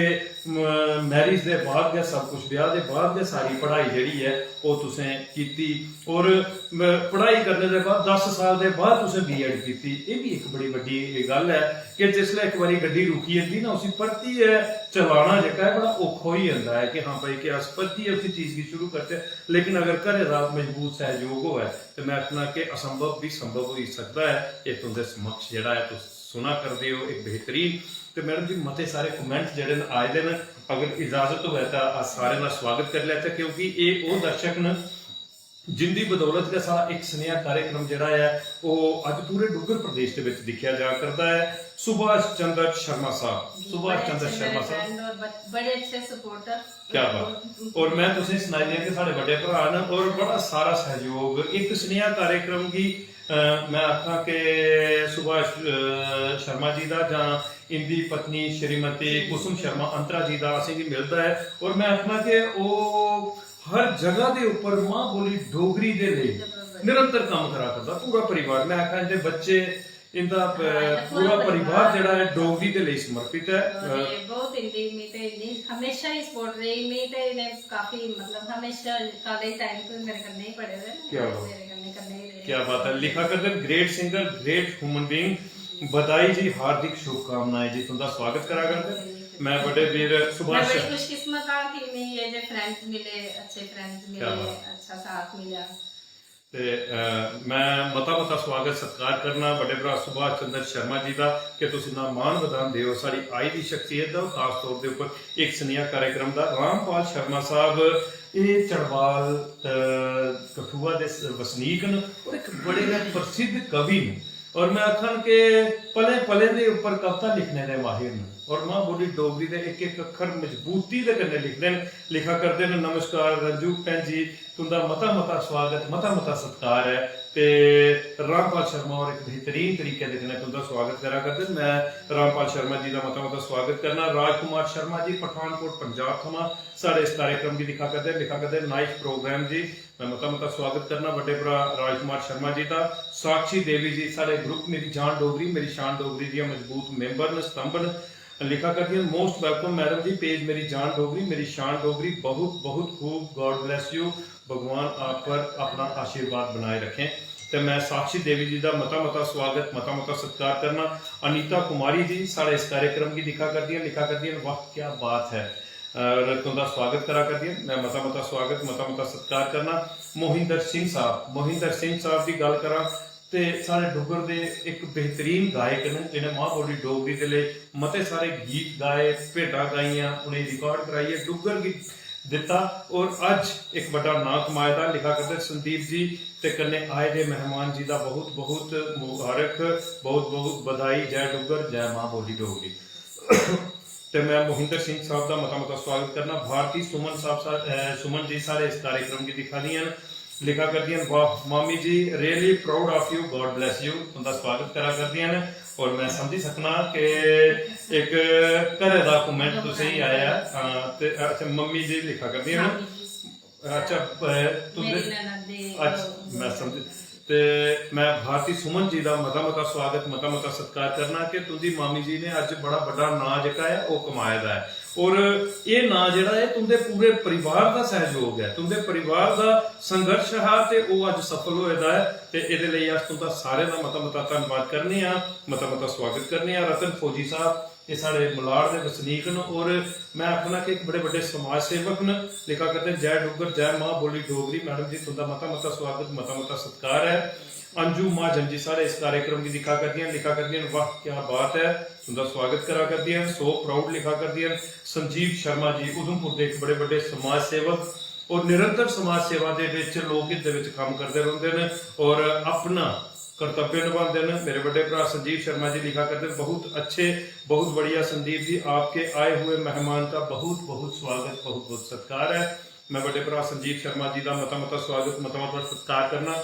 मैरिज के बाद या सब कुछ ब्याह के बाद सारी पढ़ाई जी है वो तुसें कीती और पढ़ाई करने के बाद 10 साल के बाद तुसें B.Ed की। ये भी एक बड़ी वड्डी गल है कि जिसले एक बार गड्डी रुकी जाती ना उसी परती है चलाना जेका है बड़ा औखा ही जाता है कि हाँ भाई कि अस परती है उसी चीज़ की शुरू करते हैं। लेकिन अगर घरे का मजबूत सहयोग हो तो मैं आखना कि असंभव भी संभव हो सकता है। ये तुंदे समक्ष जड़ा है तुम सुना करते हो एक बेहतरीन तो मैडम जी मते सारे कमेंट जड़े आए दे न अगर इजाजत हो तो सारे का स्वागत कर लेते क्योंकि ये वो दर्शक न जिंदी बदौलत का सारा एक स्नेहा कार्यक्रम जड़ा है वो अज पूरे डुगर प्रदेश के दिखा जा करता है। सुभाष चंद्र शर्मा साहब, सुभाष चंद्र शर्मा साहब बड़े अच्छे सपोर्टर। क्या बात। और मैं तुझे सुनाई दिया कि साढ़े बड़े भरा न और बड़ा सारा सहयोग एक स्नेहा कार्यक्रम की मैं आखा कि सुभाष शर्मा जी का जहाँ इनकी पत्नी श्रीमती कुसुम शर्मा अंतरा जी का असें भी मिलता है और मैं आखना कि वो हर जगह के ऊपर मां बोली डोगरी के लिए निरंतर काम करा करता पूरा परिवार। मैं आखा इनके बच्चे इनका पूरा परिवार जड़ा है डोगरी के लिए समर्पित है। बहुत हमेशा ही सपोर्ट रही मैं तो इन्हें काफी मतलब हमेशा कॉलेज टाइम पे मेरे करने ही पड़े हुए। क्या बात है। लिखा करते great singer great human being बधाई जी हार्दिक शुभकामनाएं जी तुमका स्वागत करा करते मैं बड़े वीर सुभाष। मैं बड़ी खुशकिस्मत हूं कि मैं ये जो फ्रेंड्स मिले अच्छे फ्रेंड्स मिले अच्छा साथ मिला ਤੇ ਮੈਂ ਮਤਾ ਸਵਾਗਤ ਸਤਿਕਾਰ ਕਰਨਾ ਵੱਡੇ ਭਰਾ ਸੁਭਾਸ਼ ਚੰਦਰ ਸ਼ਰਮਾ ਜੀ ਦਾ ਕਿ ਤੁਸੀਂ ਨਾ ਮਾਣ ਵਧਾਉਂਦੇ ਹੋ ਸਾਡੀ ਆਈ ਦੀ ਸ਼ਖਸੀਅਤ ਦਾ, ਖਾਸ ਤੌਰ ਦੇ ਉੱਪਰ ਇੱਕ ਸੁਨੇਹਾ कार्यक्रम ਦਾ। ਰਾਮਪਾਲ ਸ਼ਰਮਾ ਸਾਹਿਬ ਇਹ ਚੜਵਾਲ ਕਠੂਆ ਦੇ ਵਸਨੀਕ ਨੇ और एक बड़े प्रसिद्ध कवि ने और मैं आखन के पले पले दे ऊपर कविता लिखने दे माहिर ने और मां बोली डोगरी दे एक एक अखर मजबूती दे कन्ने लिखदे ने, लिखा करदे ने। नमस्कार रंजू भैन जी, तुंदा मता स्वागत मता सत्कार है ते रामपाल शर्मा और एक बेहतरीन तरीके दे कन्ने तुंदा स्वागत करा करदे। मैं रामपाल शर्मा जी दा मता स्वागत करना। राजकुमार शर्मा जी पठानकोट पंजाब थमा साढ़े इस कार्यक्रम की लिखा करदे नाइस प्रोग्राम जी, मैं मता स्वागत करना बड़े भरा राजकुमार शर्मा जी का। साक्षी देवी जी साढ़े ग्रुप मेरी जान डोगरी मेरी शान डोगरी दी मजबूत मेंबर ने, स्तंभ ने, लिखा करती है मोस्ट वेलकम मैडम जी, पेज मेरी जान डोगरी मेरी शान डोगरी, बहुत बहुत खूब, गॉड ब्लेस यू, भगवान आप पर अपना आशीर्वाद बनाए रखें। तो मैं साक्षी देवी जी का मता स्वागत मता सत्कार करना। अनीता कुमारी जी साढ़े इस कार्यक्रम की लिखा करती है वाह क्या बात है, तुंदा स्वागत करा करती है। मैं मता स्वागत मता सत्कार करना। मोहिंदर सिंह साहब की गल करा ते सारे डुगर दे एक बेहतरीन गायक ने जिन्हें मां बोली डोगरी के लिए मते सारे गीत गाए, भेटा गाइया, उन्हें रिकॉर्ड कराइए, डुगर गीत दिता और अज एक बड़ा नां कमाया था। लिखा करते संदीप जी ते कन्ने आए दे मेहमान जी का बहुत बहुत मुबारक, बहुत बहुत बधाई, जय डुगर जय मां बोली डोगरी। तो मैं मोहिंदर सिंह साहब का मता स्वागत करना। भारती सुमन जी सारे इस कार्यक्रम की दिखा दी लिखा करती हैं वाह मामी जी really proud of you, god bless you, उनका स्वागत करा करती हैं। और मैं समझी सकना कि एक घरे का कमेंट तो सही आया। अच्छा मम्मी जी लिखा करती हैं, अच्छा मैं समझ ते मैं भारती सुमन जी का मता स्वागत मता सत्कार करना कि तुंदी मामी जी ने अज बड़ा बड़ा नां जिहड़ा है वो कमाया दा है और ये नां जिहड़ा है तुंदे पूरे परिवार का सहयोग है, तुंदे परिवार का संघर्ष है ते वो अज सफल होए दा है। ते इहदे लई अस तुंदा सारे दा मता धन्नवाद करने आ, मता स्वागत करने आ। रतन फौजी साहब ये साढ़े मलाड़ के वसनीक न और मैं आखना कि एक बड़े बड़े समाज सेवक न। लिखा करते हैं जय डुगर जय मां बोली डोगरी, मैडम जी तुंदा मता स्वागत मता सत्कार है। अंजू महाजन जी सारे इस कार्यक्रम की लिखा करती हैं वाह क्या बात है, तुंदा स्वागत करा करती हैं, सो प्राउड लिखा करती हैं। संजीव शर्मा जी उधमपुर के एक बड़े बड़े समाज सेवक और निरंतर समाज सेवा दे विच लोक हित दे विच काम करते रहते हैं और अपना कर्तव्य निभाते हैं। मेरे बड़े भरा संजीव शर्मा जी लिखा करते हैं बहुत अच्छे बहुत बढ़िया संदीप जी, आपके आए हुए मेहमान का बहुत बहुत स्वागत बहुत बहुत सत्कार है। मैं बड़े भरा संजीव शर्मा जी का मता स्वागत मता सत्कार करना।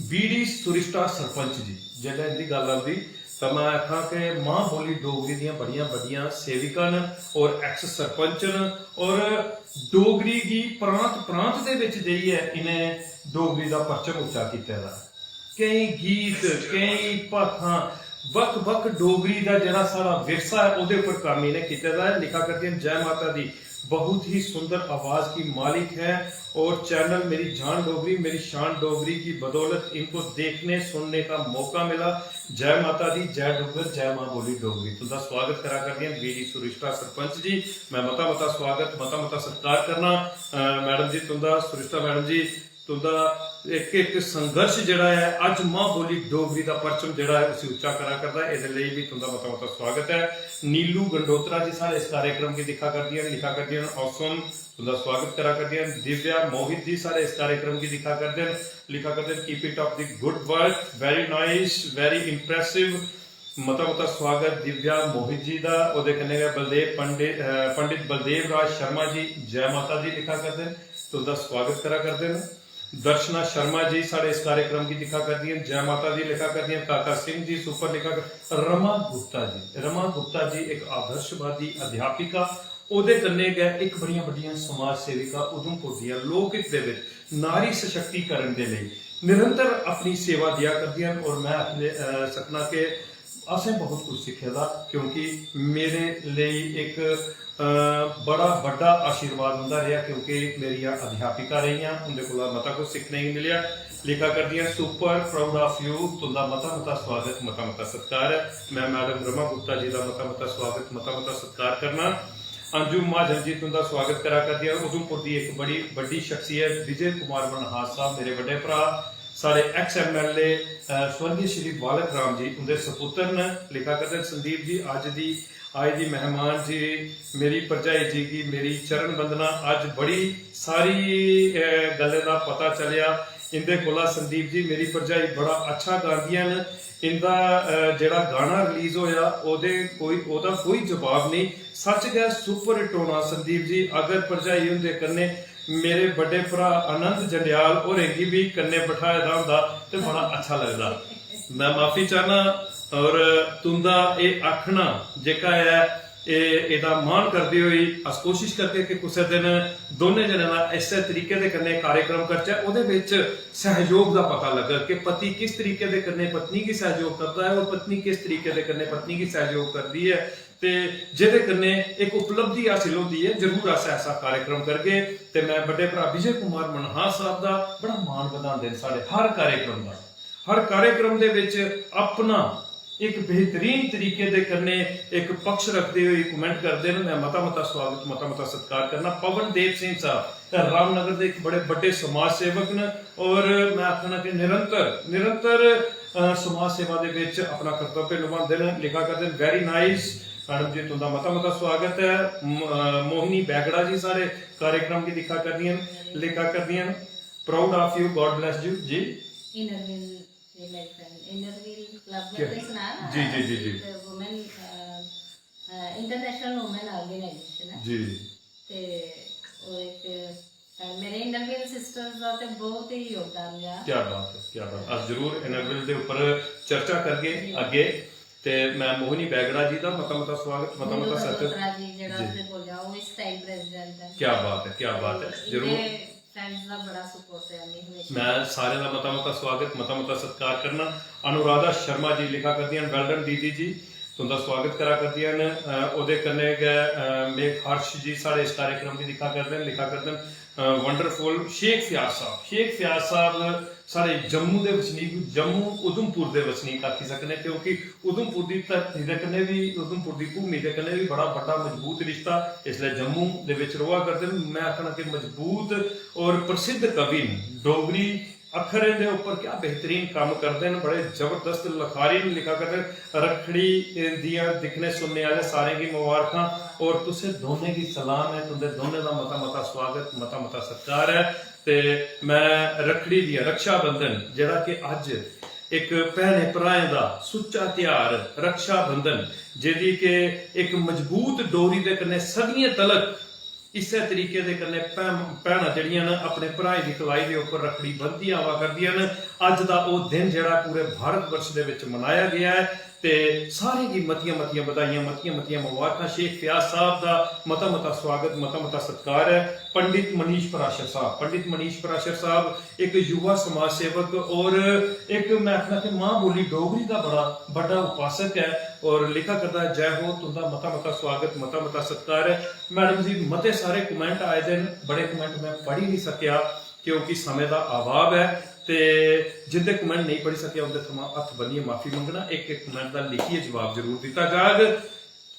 बीडी सुरिश्ता सरपंच जी जिहड़े इनकी गल आती तो मैं आखा कि मां बोली डोगरी दी बड़िया बड़िया सेविका न और एक्स सरपंच न और डोगरी की प्रांत प्रांत दे विच जेही है इन्हें डोगरी का परचम उच्चा किया दा। कई गीत कई भाखां वक वक डोगरी का जिहड़ा सारा विरसा है उहदे उपर काम इन्हें किया दा है। लिखा करती हैं जय माता दी बहुत ही सुंदर आवाज की मालिक है और चैनल मेरी जान डोगरी मेरी शान डोगरी की बदौलत इनको देखने सुनने का मौका मिला। जय माता दी जय डुगर जय मां बोली डोगरी, तुंदा स्वागत करा करती हैं बीडी सुरिश्ता सरपंच जी। मैं मता स्वागत मता सत्कार करना। मैडम जी तुंदा सुरिश्ता मैडम जी तुंदा एक एक संघर्ष जिहड़ा है अज मां बोली डोगरी का परचम जिहड़ा है उसी उच्चा करा करता है, इहदे लई भी तुंदा मता स्वागत है। नीलू गंडोत्रा जी सारे इस कार्यक्रम की लिखा करती हैं ऑसम, तुंदा स्वागत करा करती हैं। दिव्या मोहित जी सारे इस कार्यक्रम की लिखा करते हैं keep it up the good work, very nice very impressive, मता स्वागत दिव्या मोहित जी का। उहदे कन्ने बलदेव पंडित बलदेव राज शर्मा जी जय माता दी लिखा करते हैं, तुंदा स्वागत करा करते हैं। दर्शना शर्मा जी साढ़े इस कार्यक्रम की लिखा करती हैं जय माता दी लिखा करती हैं। काका सिंह जी सुपर लिखा कर। रमा गुप्ता जी एक आदर्शवादी अध्यापिका, उहदे कन्ने गए एक बड़िया बड़िया समाज सेविका उधमपुर दियां लोक हित दे विच नारी सशक्तिकरण दे लई निरंतर अपनी सेवा दिया करती हैं और मैं अपने सकना कि असें बहुत कुछ सीखे दा क्योंकि मेरे लिए एक बड़ा बड़ा आशीर्वाद होंदा रहा क्योंकि मेरिया अध्यापिका रही उनके को मता कुछ सीखने ही मिलिया। लिखा कर दिया सुपर प्राउड ऑफ यू, तुंदा मता स्वागत मता सत्कार है। मैं मैडम रमा गुप्ता जी का मता स्वागत मता सत्कार करना। अंजू महाजन जी तुंदा स्वागत करा कर दिया। उधमपुर की एक बड़ी बड़ी शख्सियत विजय कुमार मनहास साहब मेरे बड़े भरा, सारे एक्स MLA स्वर्गीय श्री बालक राम जी उनके सपुत्र ने लिखा करते संदीप जी अज दी मेहमान जी मेरी भरजाई जी की मेरी चरण वंदना। अज बड़ी सारी गल्लें दा पता चलिया इंदे कोला। संदीप जी मेरी भरजाई बड़ा अच्छा गांदियां न। इंदा जेड़ा गाना रिलीज होया ओदा कोई जवाब नहीं, सच गै सुपर हिट होना। संदीप जी अगर भरजाई उनके कन्ने मेरे बड़े भरा आनंद जंडियाल होरें गी भी कन्ने बिठाए दा हुंदा ते बड़ा अच्छा लगदा। मैं माफी चाहना और तुंदा ये आखना जेका है एदा मान करते हुए अस कोशिश करते कि कुछ दिन दोनों जने दा इस तरीके दे कन्ने कार्यक्रम करचे ओदे विच सहयोग का पता लगे कि पति किस तरीके दे कन्ने पत्नी की सहयोग करता है और पत्नी किस तरीके दे कन्ने पत्नी की सहयोग करती है, ते जेदे कन्ने एक उपलब्धि हासिल होती है। जरूर अस ऐसा कार्यक्रम करगे ते मैं बड़े भरा विजय कुमार मनहास साहब का बड़ा मान वधांदे सारे हर कार्यक्रम का। हर कार्यक्रम दे विच अपना एक बेहतरीन तरीके दे करने एक पक्ष रखते हुए कमेंट करते हैं। मैं मता स्वागत मता सत्कार करना। पवन देव सिंह साहब रामनगर के एक बड़े बड़े समाज सेवक ने और मैं आखना कि निरंतर समाज सेवा दे विच अपना कर्तव्य निभाते हैं। लिखा करते हैं वेरी नाइस मैडम जी तुंदा मता स्वागत है। मोहिनी बैगड़ा जी सारे कार्यक्रम की लिखा कर दियां proud of you god bless you जी। इनरविल क्लब में सुना ना जी जी जी जी वुमेन इंटरनेशनल वुमेन ऑर्गेनाइजेशन है जी ते वो एक मेरे इनरविल सिस्टर्स ਦਾ ਤੇ ਬਹੁਤ ਹੀ ਯੋਗਦਾਨ ਹੈ। क्या बात अस जरूर इनरविल ਦੇ ਉੱਪਰ ਚਰਚਾ करके ਅੱਗੇ ਤੇ ਮੈਂ ਮੋਹਨੀ ਬੈਗੜਾ ਜੀ ਦਾ ਮਤਾ स्वागत ਮਤਾ ਸਤਿਕਾਰ ਜੀ ਜਿਹੜਾ ਉਹਨੇ ਬੋਲਿਆ ਉਹ ਇਸ ਟਾਈਮ ਪ੍ਰੈਜ਼ੀਡੈਂਟ ਹੈ। क्या बात है जरूर फ्रेंड्स ਦਾ ਬੜਾ ਸਪੋਰਟ ਹੈ ਹਮੇਸ਼ਾ। मैं सारे का मता स्वागत मता सत्कार करना। अनुराधा शर्मा जी लिखा कर दियां वेलडन दीदी जी तुंदा स्वागत करा कर दियां। ओदे कन्ने मेघ हर्ष जी सारे इस कार्यक्रम की लिखा करते हैं वंडरफुल। शेख फयाज साहब सारे जम्मू के वसनीक जम्मू उधमपुर के वसनीक आखी सकने क्योंकि उधमपुर की धरती के कन्ने भी उधमपुर की भूमि के कन्ने भी बड़ा बड़ा मजबूत रिश्ता इसलिए जम्मू के विच रोआ करते हैं। मैं आखना कि मजबूत और प्रसिद्ध कवि डोगरी अखरे के ऊपर क्या बेहतरीन काम करते हैं। बड़े जबरदस्त लखारी लिखा करते हैं। रखड़ी दिया दिखने सुनने वाले सारे की मुबारक और तुसे दोनों की सलाम है। तुंदे दोनों का मता स्वागत मता सत्कार है। ते मैं रखड़ी दिया रक्षा बंधन जिहड़ा कि अज एक भैने भराएं दा सुच्चा त्योहार रक्षा बंधन जिहदी के एक मजबूत डोरी दे कन्ने सदियां तलक इस तरीके दे कन्ने भैणां जिहड़ियां न अपने भराएं दी कलाई दे उपर रखड़ी बंधदियां आवा करदियां न। अज दा ओह दिन जिहड़ा पूरे भारत वर्ष दे विच मनाया गया है ते सारे की मतियां बधाइयां मतियां मुबारक। शेख फयाज साहब का मता स्वागत मता सत्कार है। पंडित मनीष पराशर साहब एक युवा समाज सेवक और एक मैं आखना कि मां बोली डोगरी का बड़ा बड़ा उपासक है और लिखा करता है जय हो तुंदा मता स्वागत मता सत्कार है। मैडम जी मते सारे कमेंट आए दिन बड़े कमेंट मैं पढ़ ही नहीं सकिया क्योंकि समय का अभाव है ते जिंदे कमेंट नहीं पढ़ सके उनके थमां हथ बन्निए माफी मंगना। एक कमेंट का लिखिए जवाब जरूर दिता जाग।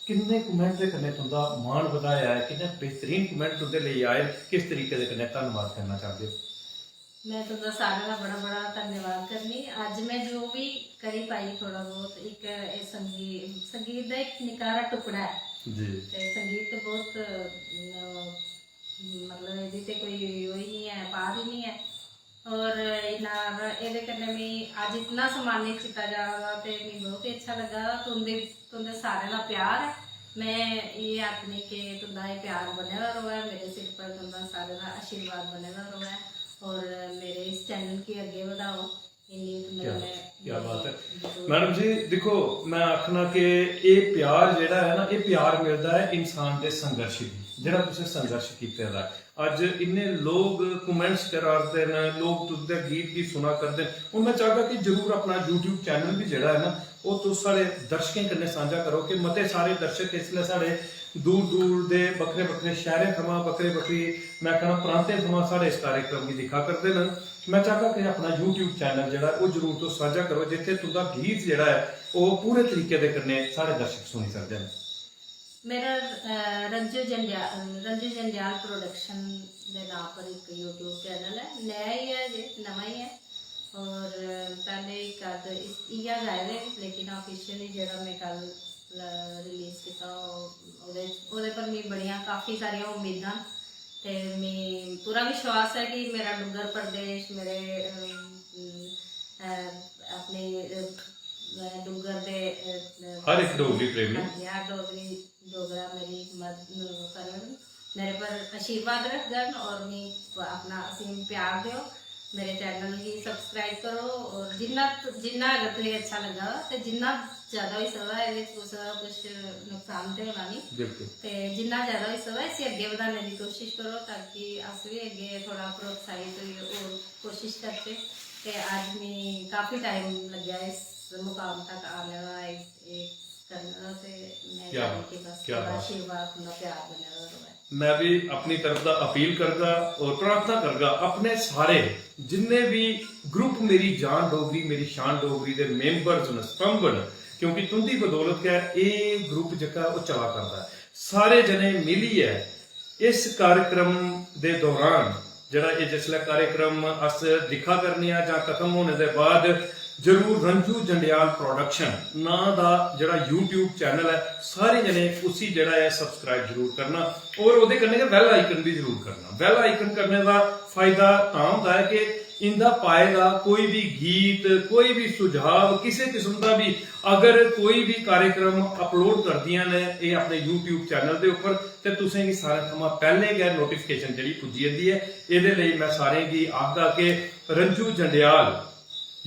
किन्ने कमेंट के कन्ने तुंदा मान वधाया है, किन्ने बेहतरीन कमेंट तुंदे लिए आए, किस तरीके दे कन्ने धन्नवाद करना चाहते हो? मैं तुंदा सारे का बड़ा धन्यवाद करनी। अज मैं जो भी करी पाई थोड़ा बहुत एक संगीत का एक निकारा टुकड़ा है जी ते संगीत तो बहुत मतलब ਇਹਦੀ ਤੇ कोई वही नहीं है पार ही नहीं है और ਇਹਦੇ करने में आज इतना सम्मानित किया जाएगा तो मैं बहुत ही अच्छा लगा। तुंदे सारे का प्यार है। मैं ये आखनी कि तुंदा ये प्यार बने दा रहे, मेरे सिर पर तुंदा सारे का आशीर्वाद बने दा रहे और मेरे इस चैनल की आगे बढ़ाओ। क्या बात है मैडम जी। देखो मैं आखना कि ये प्यार जिहड़ा है ना ये प्यार मिलता है इंसान के संघर्ष की जिहड़ा तुसीं संघर्ष कीते दा। अज इन्ने लोग कमेंट्स कराते हैं, लोग तुझे गीत भी सुना करते हैं। और मैं चाहता कि जरूर अपना यूट्यूब चैनल भी जिहड़ा है ना वो तुस सारे दर्शकों कन्नै साझा करो कि मते सारे दर्शक इसलिए साढ़े दूर दे बक्खरे शहरें थमां बक्खरी मैं कहना प्रांतें थमां साढ़े इस कार्यक्रम की दिखा करते हैं। मैं चाहता कि अपना यूट्यूब चैनल जिहड़ा वो जरूर तो साझा करो जिथे तुंदा गीत जिहड़ा है वो पूरे तरीके दे कन्नै साढ़े दर्शक सुनी सकदे हैं। मेरा रंजू जंडियाल प्रोडक्शन के नाम पर एक यूट्यूब चैनल है, नया ही है जी, नवा ही है। और पहले एक इया गाए दे, लेकिन ऑफिशियली जो मैं कल रिलीज किया पर मैं बड़िया काफ़ी सारिया उम्मीदा ते मैं पूरा विश्वास है कि मेरा डुग्गर प्रदेश, मेरे अपने डुग्गर दे हर एक डोगरी प्रेमी डोगरा मेरी मदद करन, मेरे पर आशीर्वाद रखन और मैं अपना असीम प्यार दो। मेरे चैनल की सब्सक्राइब करो और जिन्ना अगर तुम्हें अच्छा लगा तो जिन्ना ज़्यादा हो सकता है कुछ नुकसान तो होना नहीं, तो जिन्ना ज़्यादा हो सकता है इसे अगे बढ़ाने की कोशिश करो ताकि अस भी अगे थोड़ा प्रोत्साहित और कोशिश करते। तो अज मैं काफ़ी टाइम लग्या इस मुकाम तक आने का करना, मैं बस आशीर्वाद अपना प्यार बने रहे। मैं भी अपनी तरफ का अपील करगा और प्रार्थना करगा अपने सारे जिन्ने भी ग्रुप मेरी जान डोगरी मेरी शान डोगरी के मेंबर्स न स्तंभ न, क्योंकि तुंदी बदौलत क्या ये ग्रुप जका वो चला करता है, सारे जने मिली है इस कार्यक्रम के दौरान जरा ये जिसले कार्यक्रम अस दिखा करने जां खत्म होने के बाद जरूर रंजू जंडियाल प्रोडक्शन ना दा जरा यूट्यूब चैनल है, सारे जने उसी जरा है सब्सक्राइब जरूर करना और वो करने का बेल आइकन भी जरूर करना। बेल आइकन करने का फायदा तां होता है कि इंदा पाएगा कोई भी गीत कोई भी सुझाव किसी किस्म का भी अगर कोई भी कार्यक्रम अपलोड कर दिया ने ये अपने यूट्यूब चैनल के उपर तो तुसें गी सारे थमां पहले गै नोटिफिकेशन जी पुजी जाती है। ये मैं सारे की आखदा कि रंजू जंडियाल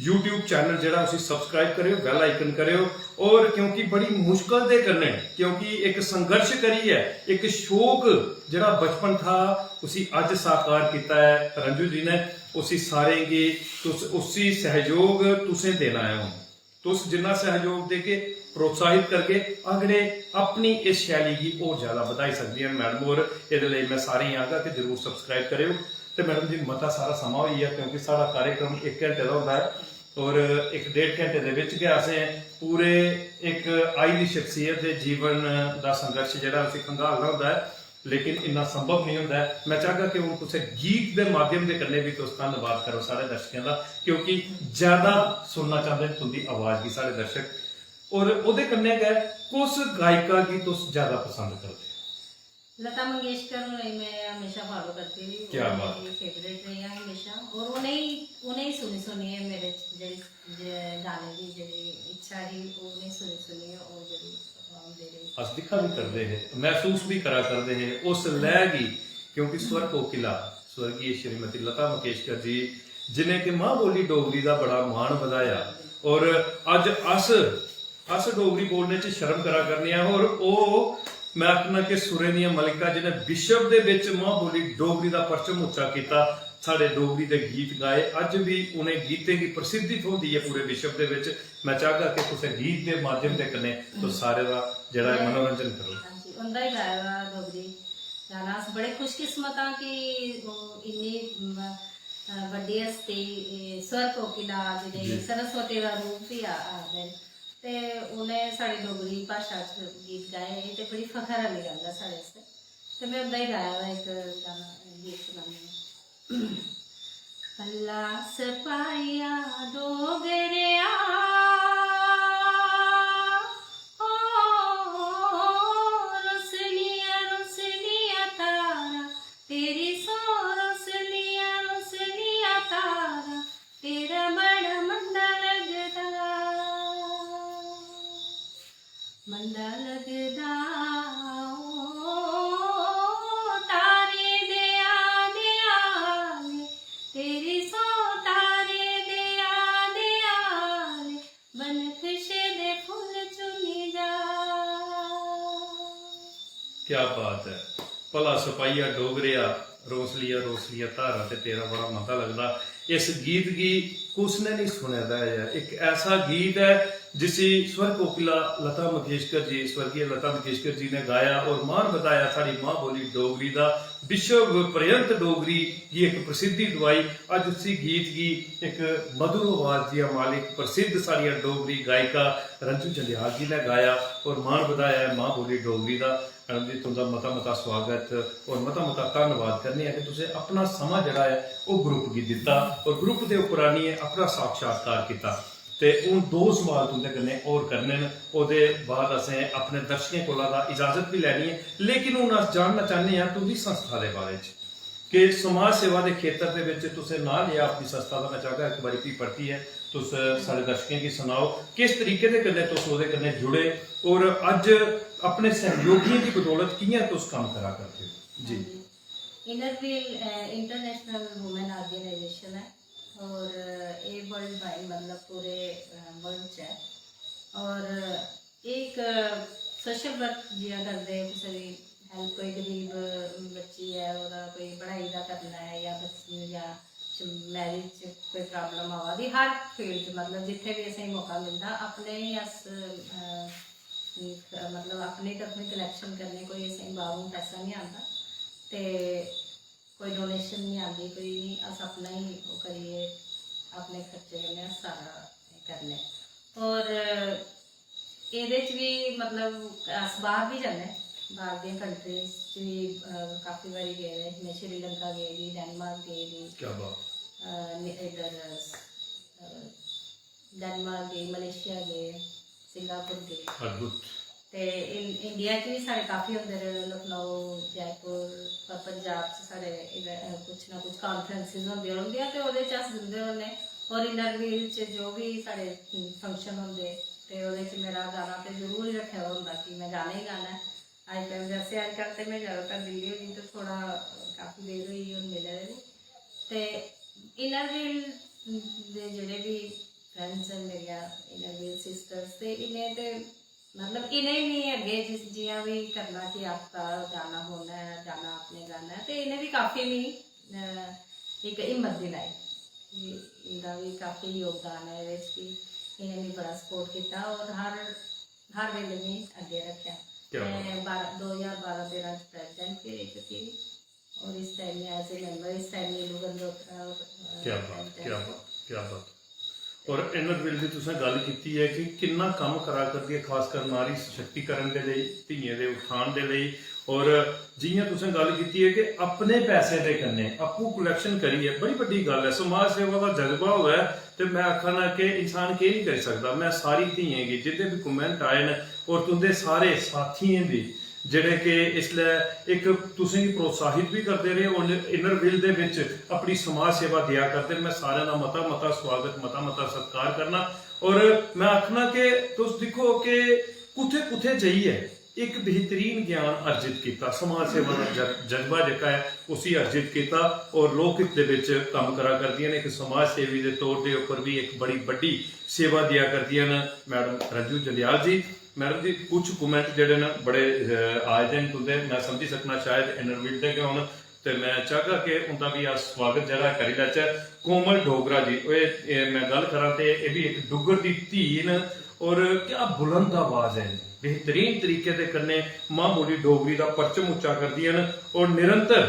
यूट्यूब चैनल जरा उसी सब्सक्राइब करो, बेल आइकन करो। और क्योंकि बड़ी मुश्किल दे करने, क्योंकि एक संघर्ष करी है, एक शौक जरा बचपन था उसी अज साकार किया है रंजू जी ने, उसी सारे की उसी सहयोग तुसें देना है। तुस जिन्ना सहयोग दे के प्रोत्साहित करके अगले अपनी इस शैली की और ज्यादा बढ़ाई सकती हैं मैडम। और ये मैं सारे आगा कि जरूर सब्सक्राइब करो। तो मैडम जी मता सारा समा हुई है क्योंकि सारा कार्यक्रम 1 घंटे का होता है और 1-1.5 घंटे के असें पूरे एक आई दी शख्सियत के जीवन का संघर्ष जरा उसे खंगालना होता है, लेकिन इन्ना संभव नहीं होता है। मैं चाहगा कि हूँ कुछ गीत के माध्यम के करने भी तुस धन्यवाद करो सारे दर्शकों का, क्योंकि ज्यादा सुनना चाहते हैं तुंदी आवाज की सारे दर्शक। और उहदे कन्नै गै कुछ गायिका की तुस ज्यादा पसंद करते? लता मंगेशकर मैं हमेशा फॉलो करती रही, क्या बात, मेरी फेवरेट रही है हमेशा। और उन्हें ही सुनी है मेरे गाने की जी इच्छा ही उन्हें सुनी है। और जी अस दिखा भी करते हैं, महसूस भी करा करते हैं उस लय की, क्योंकि स्वर कोकिला स्वर्गीय श्रीमती लता मंगेशकर जी जिन्हें कि मां बोली डोगरी का बड़ा मान बधाया। और अज अस डोगरी बोलने च शर्म करा करने। और मैं आखना कि सुरे दियां मलिका जिन्हें विश्व के विच मां बोली डोगरी का परचम उच्चा किया, साढ़े डोगरी के गीत गाए, अज भी उन्हें गीतें की प्रसिद्धि होती है पूरे विश्व के विच। मैं चाहता कि तुम गीत के माध्यम के कने तो सारे का जरा मनोरंजन करो। उनका ही गाया हुआ डोगरी गाना। अस बड़े खुशकिस्मत हाँ कि इन्नी वड्डी हस्ती स्वर कोकिला जिन्हें सरस्वती का रूप भी आखदे ते उन्हें साड़ी डोगरी भाषा च गीत गाए, तो बड़ी फखर वाली गल है साढ़े आस्तै। ते मैं उंदा ही गाया हुआ एक गाना गीत सुनानी। पल्ला सपाया डोगरिया मंदा लगदा तारे दिया तेरी सो तारे दिया बन खुशे दे फूल चुनी जा। क्या बात है। भला सपाइया डोगरिया रोसलिया तारा ते तेरा बड़ा मता लगदा। इस गीत की किसने नहीं सुना है। एक ऐसा गीत है जिसे स्वर कोकिला लता मंगेशकर जी, स्वर्गीय लता मंगेशकर जी ने गाया और मान बताया साड़ी मां बोली डोगरी का विश्व पर्यंत डोगरी की एक प्रसिद्धि दवाई। अज उसी गीत की एक मधुर आवाज की मालिक प्रसिद्ध साड़िया डोगरी गायिका रंजू जंडियाल जी ने गाया और मान बताया है मां बोली डोगरी का। मैडम जी तुहाडा मता मता स्वागत और मता मता धन्नवाद करने कि तुसीं अपना समा जिहड़ा है वो ग्रुप की दिता और ग्रुप के उपर आनिए अपना साक्षात्कार किया। ते हूँ 2 सवाल तुंदे कन्नै और करने न, ओहदे बाद असें अपने दर्शकें कोला दा इजाजत भी लैनी है। लेकिन हूँ अस जानना चाहते हैं तुंदी संस्था के बारे च कि समाज सेवा के खेत्र के विच तुसें नाम लिया अपनी संस्था का। मैं चाहता एक बारी भी पढ़ती है तुस सारे दर्शकों की सुनाओ किस तरीके के कन्नै तुस ओहदे कन्नै जुड़े और अज अपने सहयोगियों की बदौलत कियां तुस काम करा करते हो जी। Inner wheel international women organisation है और ये वर्ल्ड वाइड मतलब पूरे वर्ल्ड है और एक सोशल वर्क जिया करते किसी हेल्प कोई गरीब बच्ची है और कोई पढ़ाई का करना है या बच्ची या मैरिज कोई प्रॉब्लम आवा दी हर फील्ड मतलब जिथे भी असें मौका मिलता अपने ही अस मतलब अपने तरफों कलैक्शन करने कोई असें बाहरों पैसा नहीं आता तो कोई डोनेशन नहीं आती कोई नहीं अस अपना ही वो करिए अपने खर्चे कन्नै सारा करने और ये भी मतलब अस बाहर भी जाने बाहर दी कंट्रीज भी काफ़ी बारी गए मैं श्रीलंका गई थी डेनमार्क गई थी इधर डेनमार्क गई मलेशिया गए सिंगापुर गए ते इंडिया च भी साढ़े काफ़ी होंदे लखनऊ जयपुर पंजाब च साढ़े कुछ ना कुछ कॉन्फ्रेंसिस होंदियां रौंह्दियां ते ओहदे च अस दिंदे होन्ने और इनर व्हील च जो भी साढ़े फंक्शन होंदे ते ओहदे च मेरा गाना तो जरूर ही रखे दा होंदा कि मैं गाना ही गाना है। अजकल वैसे अजकल तो मैं ज़्यादातर दिल्ली होई तो थोड़ा काफ़ी देर हुई हूँ मिले ते इनर व्हील दे जेह्ड़े भी फ्रेंड्स हैं मेरिया इनर व्हील सिस्टर्स ते इन्हें ते मतलब इन्हें भी अगे जिस जियां भी करना कि आपका गाना होना है गाना आपने गाना है तो इन्हें भी काफ़ी भी एक हिम्मत दिलाई इनका भी काफ़ी योगदान है भी इन्हें भी बड़ा सपोर्ट किया और हर वेले में अगे रखा। 2012-13 प्रेसिडेंट भी रह चुकी और इस टाइम में एज ए मेंबर इस टाइम नीलू गंडोत्रा और क्या बात और इनर व्हील की तुसें गल की है कि कितना काम करा करदी है खासकर नारी सशक्तिकरण के लिए धीए के उत्थान के लिए और जियां तुसें गल की है कि अपने पैसे के कन्नै आपू कलैक्शन करिए बड़ी बड़ी गल है। समाज सेवा का जज्बा हुआ है तो मैं आखना कि इंसान के नहीं कर सकता। मैं सारी धीएं गी जितने भी कमेंट आए न और तुंदे सारे साथियों की ਜਿਹੜੇ कि इसलिए एक तुसें प्रोत्साहित भी करते रहे और इनर व्हील दे विच अपनी समाज सेवा दिया करते। मैं सारे का मता मता स्वागत मता मता सत्कार करना और मैं आखना कि तुस देखो कि कुथे कुथे जाइए एक बेहतरीन ज्ञान अर्जित किया समाज सेवा का जज्बा जिहड़ा है उसी अर्जित किया और लोक हित दे विच काम करा करदियां ने। एक समाज सेवी के तौर के उपर भी एक बड़ी बड़ी सेवा दिया करदियां ने मैडम रंजू जंडियाल जी। मैडम जी कुछ कमेंट जेडे न बड़े आए थे तुंदे मैं समझी सकना शायद इनर व्हील दे गए होन तो मैं चाहता कि उनका भी अस स्वागत जरा करी लैचे। कोमल डोगरा जी मैं गल करा तो यह भी एक डुगर की धी न और क्या बुलंद आवाज है बेहतरीन तरीके के कन्ने मां बोली डोगरी का परचम उच्चा करदियां न और निरंतर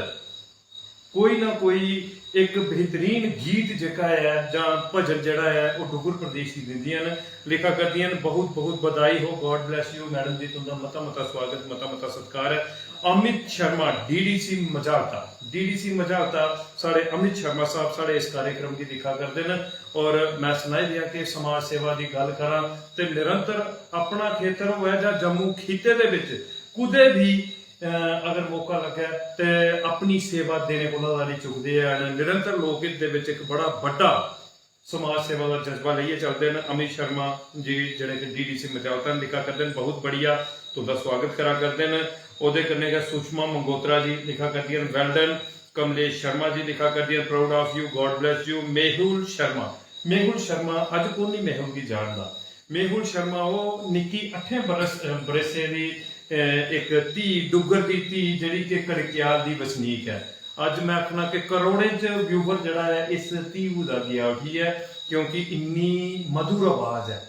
कोई ना कोई एक बेहतरीन गीत जिहड़ा है जां भजन जिहड़ा है वो डुगर प्रदेश की दिंदियां न लिखा करदियां न। बहुत बहुत बधाई हो गॉड ब्लैस यू मैडम जी तुंदा मता मता स्वागत मता मता सत्कार है। अमित शर्मा डीडीसी मजालता साढ़े अमित शर्मा साहब साढ़े इस कार्यक्रम की दिखा करते हैं और मैं सुनाई दिया कि समाज सेवा की गल करा तो निरंतर अपना खेतर होया जां जम्मू खिते दे विच कुदे भी अगर मौका लगे तो अपनी सेवा देने को नहीं चुकते हैं। निरंतर लोकहित दे विच एक बड़ा बड़ा समाज सेवा का जज्बा लेइए चलते हैं। अमित शर्मा जी जिहड़े कि डीडीसी मजालता लिखा करते हैं बहुत बढ़िया तुहाडा स्वागत करा करते हैं। उहदे कन्नै गै सुषमा मंगोत्रा जी लिखा करती हैं वेल डन। कमलेश शर्मा जी लिखा करती हैं proud of you god bless you. Mehul Sharma अज कौन नहीं मेहुल की जानदा। मेहुल शर्मा वो निक्की 8 बरसे की एक धी डुगर की धी जिहड़ी कि कड़कियाल की वसनीक है। अज मैं आखना कि करोड़े च व्यूवर जिहड़ा है इस धी दा गया उठी है क्योंकि इन्नी मधुर आवाज है।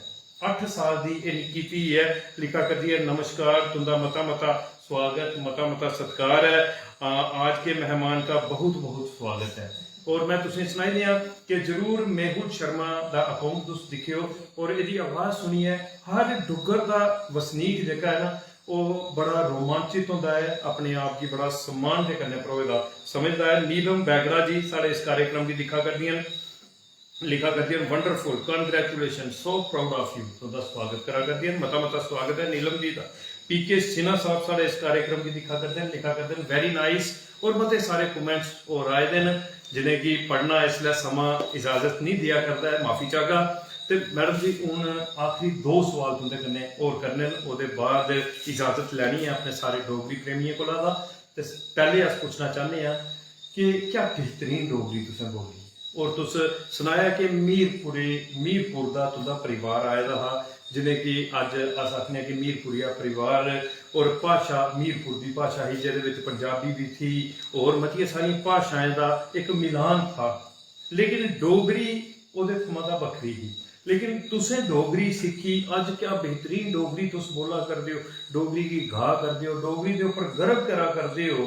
8 साल दी ये निक्की धी है, लिखा करती है नमस्कार, तुंदा मता मता स्वागत, मता मता सत्कार है। आज के मेहमान का बहुत बहुत स्वागत है। और मैं तुसें सुनाई दिया कि जरूर मेहुल शर्मा दा अकाउंट तुस दिखियो और इहदी आवाज सुनिए। हर डुग्गर दा वसनीक जेह्का है ना वो बड़ा रोमांचित होता है, अपने आप की बड़ा सम्मान के कन्नै परोएगा समझदा है। नीलम बैगरा जी साढ़े इस कार्यक्रम की लिखा करदियां wonderful, congratulation, so proud of you, तुंदा स्वागत करा करदियां, मता मता स्वागत है नीलम जी का। पीके सिन्हा साहब साढ़े इस कार्यक्रम की लिखा करते हैं वेरी नाइस, और मते सारे कमेंट्स और आए दिन जिन्हें कि पढ़ना इसलिए समा इजाजत नहीं दिया करता है, माफी चाहगा। तो मैडम जी हूँ आखिरी 2 सवाल तुंदे कन्नै और करने न, ओहदे बाद इजाजत लैनी है अपने सारे डोगरी प्रेमियों कोला दा। ते पहले अस पूछना चाहते हैं कि क्या बेहतरीन डोगरी तुसें बोली, और तुस सनाया कि मीरपुर दा तुंदा परिवार आए दा हा, जिन्हें कि अज अस आखने कि मीरपुरिया परिवार, और भाषा मीरपुर की भाषा ही जिहदे विच पंजाबी भी थी और मतियां सारी भाषाएं का एक मिलान था, लेकिन डोगरी उहदे मता बखरी ही। लेकिन तुसें डोगरी सीखी, अज क्या बेहतरीन डोगरी तुस बोला करदे हो, डोगरी की गा करदे हो, डोगरी के उपर गर्व करा करदे हो।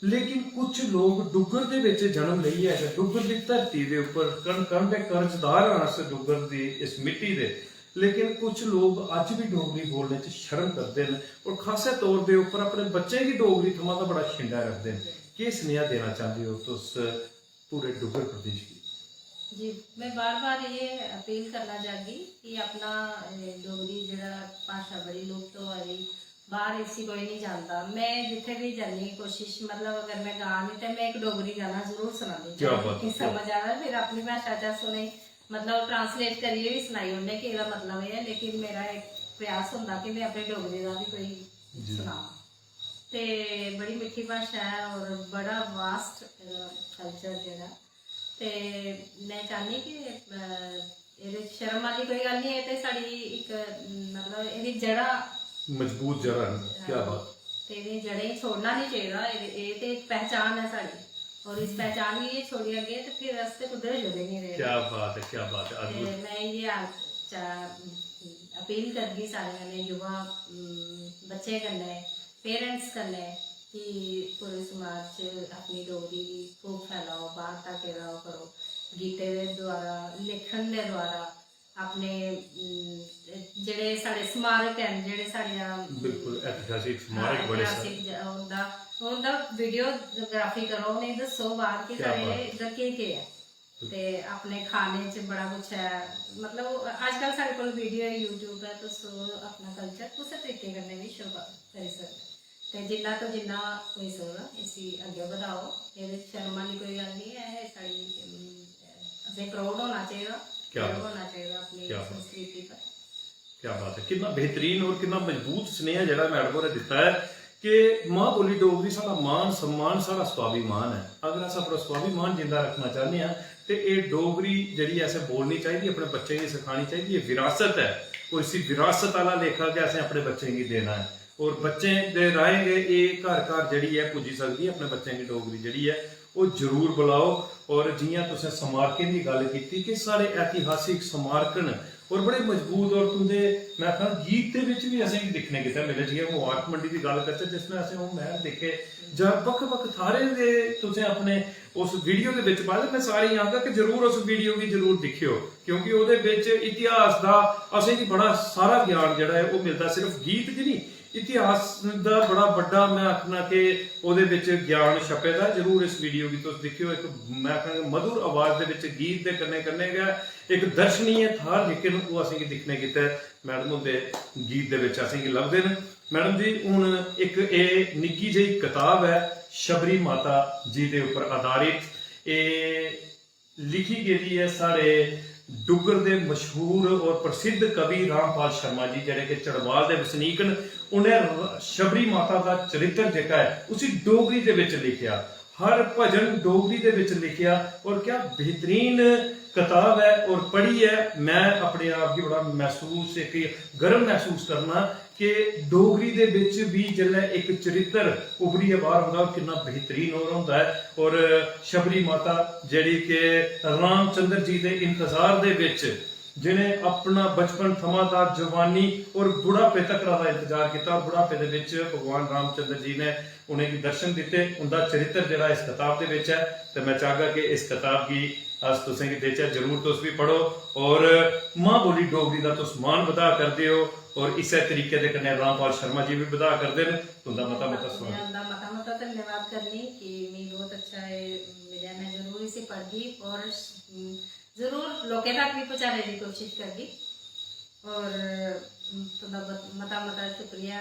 लेकिन कुछ लोग डुग्गर दे विच जन्म लई है, डुग्गर की धरती के उपर कण दे कर्जदार हैं अस डुग्गर की इस मिट्टी दे, लेकिन कुछ लोग अज भी डोगरी बोलने च शर्म करते हैं और खासे तौर के उपर अपने बच्चे की डोगरी थमां दा बड़ा शिंदा रखते हैं। क्या सुनेहा देना चाहते हो तुस पूरे डुग्गर प्रदेश की? जी, मैं बार बार ये अपील करना चाहगी कि अपना डोगरी जरा भाषा बड़ी लुप्त हो रही, बाहर इसी कोई नहीं जानता। मैं जिथे भी जानी कोशिश, मतलब अगर मैं गा नहीं तो मैं एक डोगरी गाना जरूर सुनानी कि समझ आवे, फिर अपनी भाषा च सुने, मतलब ट्रांसलेट करिए भी सुनाई उन्हें कि एदा मतलब है। लेकिन मेरा एक प्रयास होंदा कि मैं अपने डोगरी का भी कोई सुना। ते बड़ी मिठी भाषा है और बड़ा वास्ट कल्चर जेड़ा, ते मैं चाहनी कि ये शर्म वाली कोई गल नहीं है, ते साड़ी एक मतलब ये जड़ा मजबूत जड़ा है। क्या बात, तेरी जड़ें छोड़ना नहीं चाहिए, ये तो एक पहचान है साड़ी, और इस पहचान की ये छोड़िया गए तो फिर रास्ते कुधर जुड़े नहीं रहे। क्या बात है, क्या बात है। मैं ये अपील करगी सारे युवा बच्चे कन्नै, पेरेंट्स कन्नै कि पूरे समाज अपनी डोगरी खूब फैलाओ, बाहर तक करो, गीते दे द्वारा, लिखण दे द्वारा, अपने जेड़े साढ़े स्मारक हैं, जेड़े साड़ियां बिल्कुल ऐतिहासिक स्मारक बड़े उनका वीडियोग्राफी करो, उन्हें दसो बाहर कि साढ़े इधर के है, ते अपने खाने च बड़ा कुछ है। मतलब आजकल साढ़े कोल वीडियो यूट्यूब है, तुस अपना कल्चर कुछ तरीके कन्नै भी शो करी सकते, ते जिन्ना तो जिन्ना होई सकदा इसी अग्गे बढ़ाओ। ये शर्म वाली कोई गल नहीं है, साड़ी असें प्राउड होना चाहिए, होना चाहिए अपनी संस्कृति पर। क्या बात है, कितना बेहतरीन और कितना मजबूत स्नेह जरा मैडम ने दिता है कि मां बोली डोगरी साडा मान सम्मान, साडा स्वाभिमान है। अगर अस अपना स्वाभिमान जिंदा रखना चाहते हैं तो ये डोगरी जी ऐसे बोलनी चाहिए, अपने बच्चे की सिखानी चाहिए। ये विरासत है और इसी विरासत वाला लेखा के असें अपने बच्चे की देना है, और बच्चे दे राहेंगे ये घर घर जी है पुजी सकती है। अपने बच्चे की डोगरी जी है वो जरूर बुलाओ। और जियां तुसें स्मारकें की गल की कि साढ़े ऐतिहासिक स्मारक न और बड़े मजबूत, और तुंदे मैं आखा गीत के विच भी असें दिखने किते मिले, जियां मुबारक मंडी की गल करते जिसमें असें वो महल दिखे जां बक्ख-बक्ख थारे दे तुसें अपने उस वीडियो के विच पाए। मैं सारे आखदा कि जरूर उस वीडियो की जरूर दिखियो, क्योंकि उहदे विच इतिहास दा असें की बड़ा सारा ज्ञान जिहड़ा है वो मिलदा, सिर्फ गीत च नहीं, इतिहास का बड़ा बड़ा मैं आखना कि उहदे विच ज्ञान छपे दा। जरूर इस वीडियो की तुस दिखियो। एक मैं आखांगा मधुर आवाज दे विच गीत दे कन्ने कन्ने गया एक दर्शनीय थार लेकिन वो असें दिखने किते मैडम दे गीत दे विच असें लभदे न। मैडम जी हुण एक ये निक्की जी किताब है शबरी माता जी दे उपर आधारित, ये लिखी गेदी है साढ़े डुग्गर दे मशहूर और प्रसिद्ध कवि रामपाल शर्मा जी जेडे कि चढ़वाल दे वसनीक न। उन्हें शबरी माता का चरित्र जेका है उसी डोगरी दे विच लिखिया। हर भजन डोगरी दे विच लिखिया और क्या बेहतरीन किताब है और पढ़ी है। मैं अपने आप की बड़ा महसूस एक गर्व महसूस करना कि डोगरी दे विच भी जिल्लै एक चरित्र उभरी बाहर होंदा कितना बेहतरीन और होंदा है। और शबरी माता जिहड़ी कि रामचंद्र जी दे इंतजार दे विच जिन्हें अपना बचपन थमा दा जवानी और बुढ़ापे तक दा इंतजार किया, बुढ़ापे दे विच भगवान रामचंद्र जी ने उन्हें दर्शन दिते, उनका चरित्र जिहड़ा इस किताब दे विच है। तो मैं चाहगा कि इस किताब की अस तुसें देचै जरूर तुस भी पढ़ो और मां बोली डोगरी का तुस मान बधा करदे हो और इस तरीके दे कन्नै रामपाल शर्मा जी भी बधा करदे ने। तुंदा मता मता स्वागत। मता धन्यवाद करनी कि मी बहुत अच्छा है मिला, मैं जरूर इसे पढ़गी और जरूर लोगों तक भी पहुंचाने की कोशिश करगी। और मता मता शुक्रिया,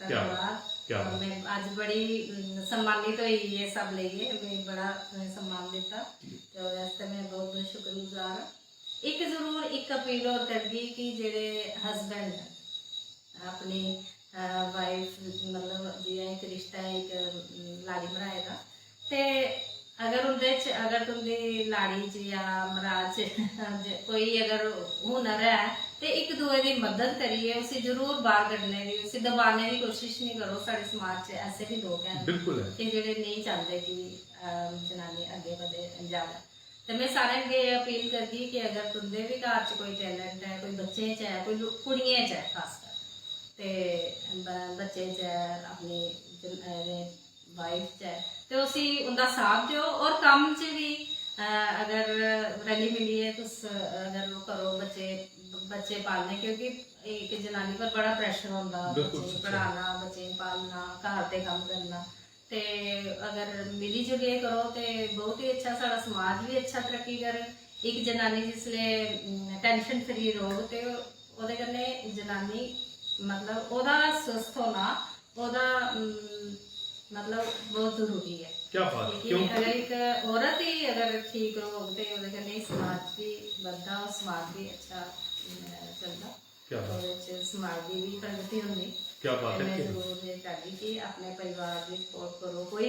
धन्यवाद। और मैं आज बड़ी सम्मानित हुई ये सब लेके, मैं बड़ा सम्मान दिता तो वास्ते मैं बहुत बहुत शुक्रगुजार हाँ। एक जरूर एक अपील और करगी कि जेडे हसबैंड अपनी वाइफ मतलब जिया एक रिश्ता है एक लाड़ी मराए का, ते अगर उनदे अगर तुंदी लाड़ी च या मराज कोई अगर हुनर है तो एक दूए की मदद करिए, उसे जरूर बाहर कढ़ने की, उसे दबाने की कोशिश नहीं करो। साढ़े समाज च ऐसे भी लोग हैं कि जेडे नहीं चाहते कि जनानी अगे बढ़े जाए। तो मैं सारे अगे अपील करगी कि अगर तुंदे भी घर च कोई टैलेंट है, कोई बच्चे च है, कोई कुड़ियां च है खासकर, तो बच्चे च है, अपनी वाइफ च है, तो उसी उनका साथ दो और काम च भी अगर रली मिलिए तो अगर वो करो बच्चे पालने, क्योंकि एक जनानी पर बड़ा प्रेशर होता, बच्चे पढ़ाना, बच्चे पालना, घर पे काम करना, ते अगर मिली जुलिए करो तो बहुत ही अच्छा, सारा समाज भी अच्छा तरक्की करे। एक जनानी जिसले टेंशन फ्री रहो तो ओहदे कन्नै जनानी मतलब ओहदा स्वस्थ होना ओहदा मतलब बहुत जरूरी है। क्या बात है, अगर एक औरत ही अगर ठीक रहो तो ओहदे कन्नै समाज भी बनता और समाज भी अच्छा चलता और समाज की भी प्रगति होंगी। क्या बात है। मैं जरूर ये चाहती कि अपने परिवार की सपोर्ट करो, कोई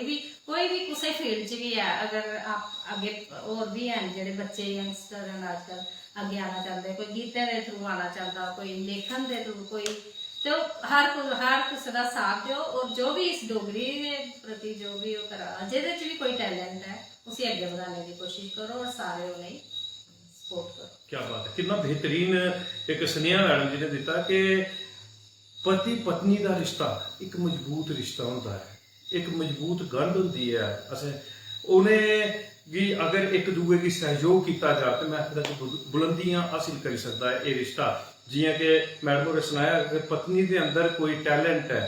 भी किसी फील्ड च भी है, अगर आप आगे और भी हैं जेडे बच्चे यंगस्टर हैं आजकल आगे आना चाहते, कोई गीतें के थ्रू आना चाहता, कोई लेखन के थ्रू, कोई तो हर किसी का साथ दो और जो भी इस डोगरी के प्रति जो भी वो करा जिहदे च भी कोई टैलेंट है उसे अगे बढ़ाने की कोशिश करो और सारे उन्हें सपोर्ट करो। क्या बात है, कितना बेहतरीन एक सुनेहा मैडम जी ने दिता कि पति पत्नी का रिश्ता एक मजबूत रिश्ता होता है, एक मजबूत गंढ होती है। असें उन्हें भी अगर एक दूए की सहयोग किया जाए तो मैं आखदा बुलंदियां हासिल कर सकता है ये रिश्ता। जियां कि मैडम ने सुनाया अगर पत्नी के अंदर कोई टैलेंट है,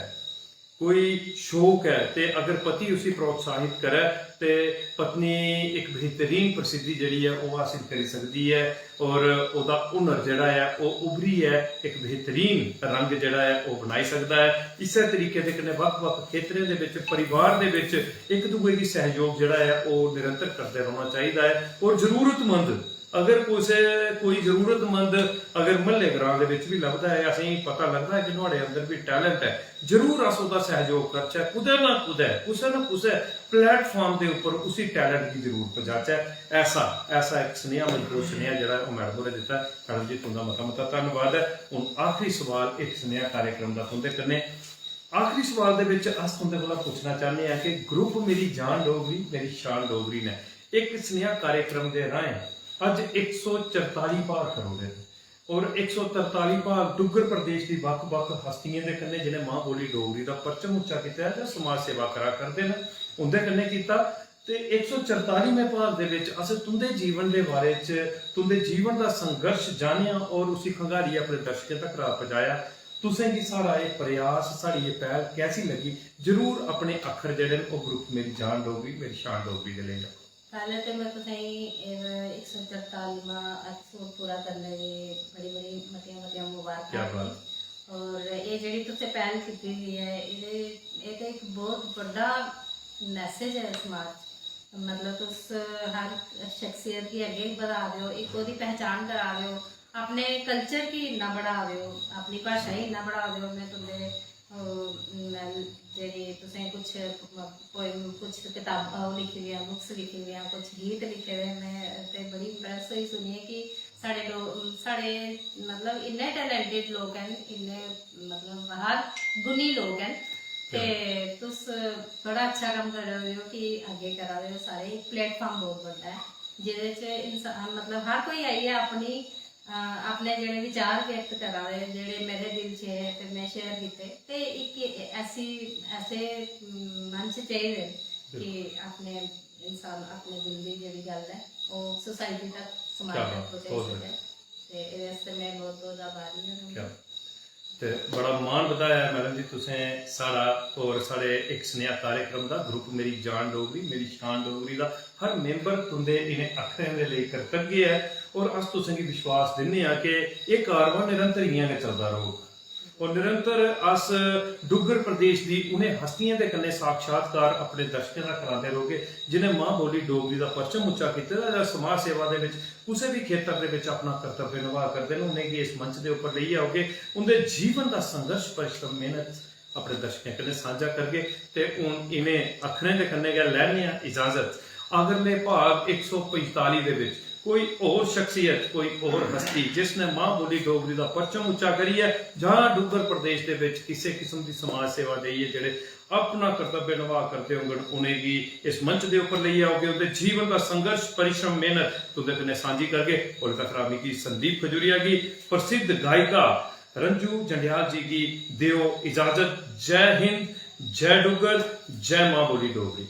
कोई शौक है, तो अगर पति उसे प्रोत्साहित करे तो पत्नी एक बेहतरीन प्रसिद्धि जी है वो हासिल कर सकती है और वह हुनर जोड़ा है वो उभरी है एक बेहतरीन रंग जोड़ा है वो बनाई सकता है। इस तरीके के वक्-वक् खेत्रों के परिवार के एक दूसरे की सहयोग जोड़ा है वो निरंतर करते रहना चाहिए है। और जरूरतमंद अगर कोई जरूरतमंद अगर महल्ले ग्रां दे विच भी लभदा है, असें पता लगता है कि नुहाड़े अंदर भी टैलेंट है, जरूर अस उसदा सहयोग करचै, कुदै ना कुसै प्लेटफॉर्म के उपर उसी टैलेंट की जरूर पहुंचाचै। ऐसा एक सुनेहा मजबूत सुनेहा जिहड़ा ओह मैडम ने दिता। मैडम जी तुंदा मता मता धन्नवाद है। हुण आखिरी सवाल एक सुनेहा कार्यक्रम का तुंदे कन्नै आखिरी सवाल दे विच अस तुंदे कोला पुछना चाहते हैं कि ग्रुप मेरी जान डोगरी मेरी शान डोगरी ने एक सुनेहा कार्यक्रम के राहें अज 144 भाग करोड़े और 143 भाग डुग्गर प्रदेश की वक्-वक् हस्तियों के कन्नै जिन्हें मां बोली डोगरी का परचम उच्चा किया है, समाज सेवा करा करते हैं, उनके कन्नै किया। तो 144वें भाग दे विच अस तुंदे जीवन के बारे तुंदे जीवन का संघर्ष जानिया और उसी खंगारी अपने दर्शकों तक पहुंचाया। तुसें की सारा ये प्रयास साड़ी ये पहल कैसी लगी, जरूर अपने अखर जेडे ग्रुप मेरी जान डोगरी मेरी शान डोगरी के लिए पहले तो मैं तुसें 144वां एपिसोड पूरा करने की बड़ी मतियां मुबारक। और ये जेडी तुसें पहल की हुई है ये तो एक बहुत बड़ा मैसेज है समाज, मतलब तुस हर शख्सियत की अगे बढ़ा रहे हो, एक ओदी पहचान करा रहे हो, अपने कल्चर की इन्ना बढ़ा रहे हो, अपनी भाषा ही इन्ना बढ़ा रहे हो। मैं तुंदे ਜਿਹੜੀ ਤੁਸੀਂ ਕੁਝ ਪੋਇਮ ਕੁਝ ਕਿਤਾਬਾਂ ਲਿਖੀ ਹੋਈਆਂ ਬੁੱਕਸ ਲਿਖੀ ਹੋਈਆਂ ਕੁਝ ਗੀਤ ਲਿਖੇ ਹੋਏ ਮੈਂ ਤੇ ਬੜੀ ਇੰਪ੍ਰੈਸ ਹੋਈ ਸੁਣੀਏ ਕਿ ਸਾਡੇ ਲੋਕ ਸਾਡੇ ਮਤਲਬ ਇੰਨੇ ਟੈਲੈਂਟਡ ਲੋਕ ਹਨ ਇੰਨੇ ਮਤਲਬ ਬਾਹਰ ਗੁਣੀ ਲੋਕ ਹਨ ਤੇ ਤੁਸੀਂ ਬੜਾ ਅੱਛਾ ਕੰਮ ਕਰ ਰਹੇ ਹੋ ਕਿ ਅੱਗੇ ਕਰਾ ਰਹੇ ਹੋ ਸਾਰੇ ਇੱਕ ਪਲੇਟਫਾਰਮ ਬਹੁਤ ਵੱਡਾ ਹੈ ਜਿਹਦੇ 'ਚ ਇਨਸਾਨ ਮਤਲਬ ਹਰ ਕੋਈ ਆਈ ਹੈ ਆਪਣੀ ਆਪਣੇ ਜਿਹੜੇ ਵਿਚਾਰ ਵਿਅਕਤ ਕਰਾ ਰਹੇ ਜਿਹੜੇ ਮੇਰੇ ਦਿਲ 'ਚ ਹੈ ਤੇ ਮੈਂ ਸ਼ੇਅਰ ਕੀਤੇ ਤੇ ਇੱਕ ਐਸੇ ਮੰਚ ਚਾਹੀਦੇ ਕਿ ਆਪਣੇ ਇਨਸਾਨ ਆਪਣੇ ਦਿਲ ਦੀ ਜਿਹੜੀ ਗੱਲ ਹੈ ਉਹ ਸੁਸਾਇਟੀ ਤੱਕ ਸਮਾਜ ਤੱਕ ਪਹੁੰਚਾ ਸਕੇ ਤੇ ਇਹਦੇ ਵਾਸਤੇ ਮੈਂ ਬਹੁਤ ਬਹੁਤ ਆਭਾਰੀ ਹਾਂ ਤੇ ਬੜਾ ਮਾਣ ਵਧਾਇਆ ਮੈਡਮ ਜੀ ਤੁਸੀਂ ਸਾਡਾ ਔਰ ਸਾਡੇ ਇੱਕ ਸੁਨੇਹਾ कार्यक्रम ਦਾ ਗਰੁੱਪ ਮੇਰੀ ਜਾਨ ਡੋਗਰੀ ਮੇਰੀ ਸ਼ਾਨ ਡੋਗਰੀ ਦਾ ਹਰ ਮੈਂਬਰ ਤੁੰਦੇ ਇਹਨੇ ਅੱਖਰਾਂ ਦੇ ਲਈ ਕਰਤੱਵਯ ਹੈ और अस तुसें गी विश्वास दिन्ने आ कि ये कारवां निरंतर इ'यां गै चलदा रहोग और निरंतर अस डुग्गर प्रदेश दी उ'नें हस्तियां दे कन्नै साक्षात्कार अपने दर्शकें दा करांदे रहोगे जिन्हें मां बोली डोगरी दा परचम उच्चा कीते दा जां समाज सेवा दे विच कुसै भी खेतर दे विच अपना कर्तव्य निभा करदे न उ'नें गी इस मंच दे उप्पर लेइयै आओगे उं'दे जीवन दा संघर्ष परिश्रम मेहनत अपने दर्शकें कन्नै सांझा करगे ते हुण इ'नें अखरें दे कन्नै गै लैने आ इजाजत अगले भाग 145 दे विच कोई और शख्सियत कोई और हस्ती जिसने मां बोली डोगरी का परचम उच्चा करिए जहां डुग्गर प्रदेश के विच किसी किस्म की समाज सेवा देइए जेड़े अपना कर्तव्य निभा करते होंगे उन्हें भी इस मंच के उपर लेइए आओगे उनके जीवन का संघर्ष परिश्रम मेहनत तुंदे कन्नै सांझी करगे और तकरामी की संदीप खजूरिया की प्रसिद्ध गायिका रंजू जंडियाल जी की दियो इजाजत। जय हिंद, जय डुग्गर, जय मां बोली डोगरी।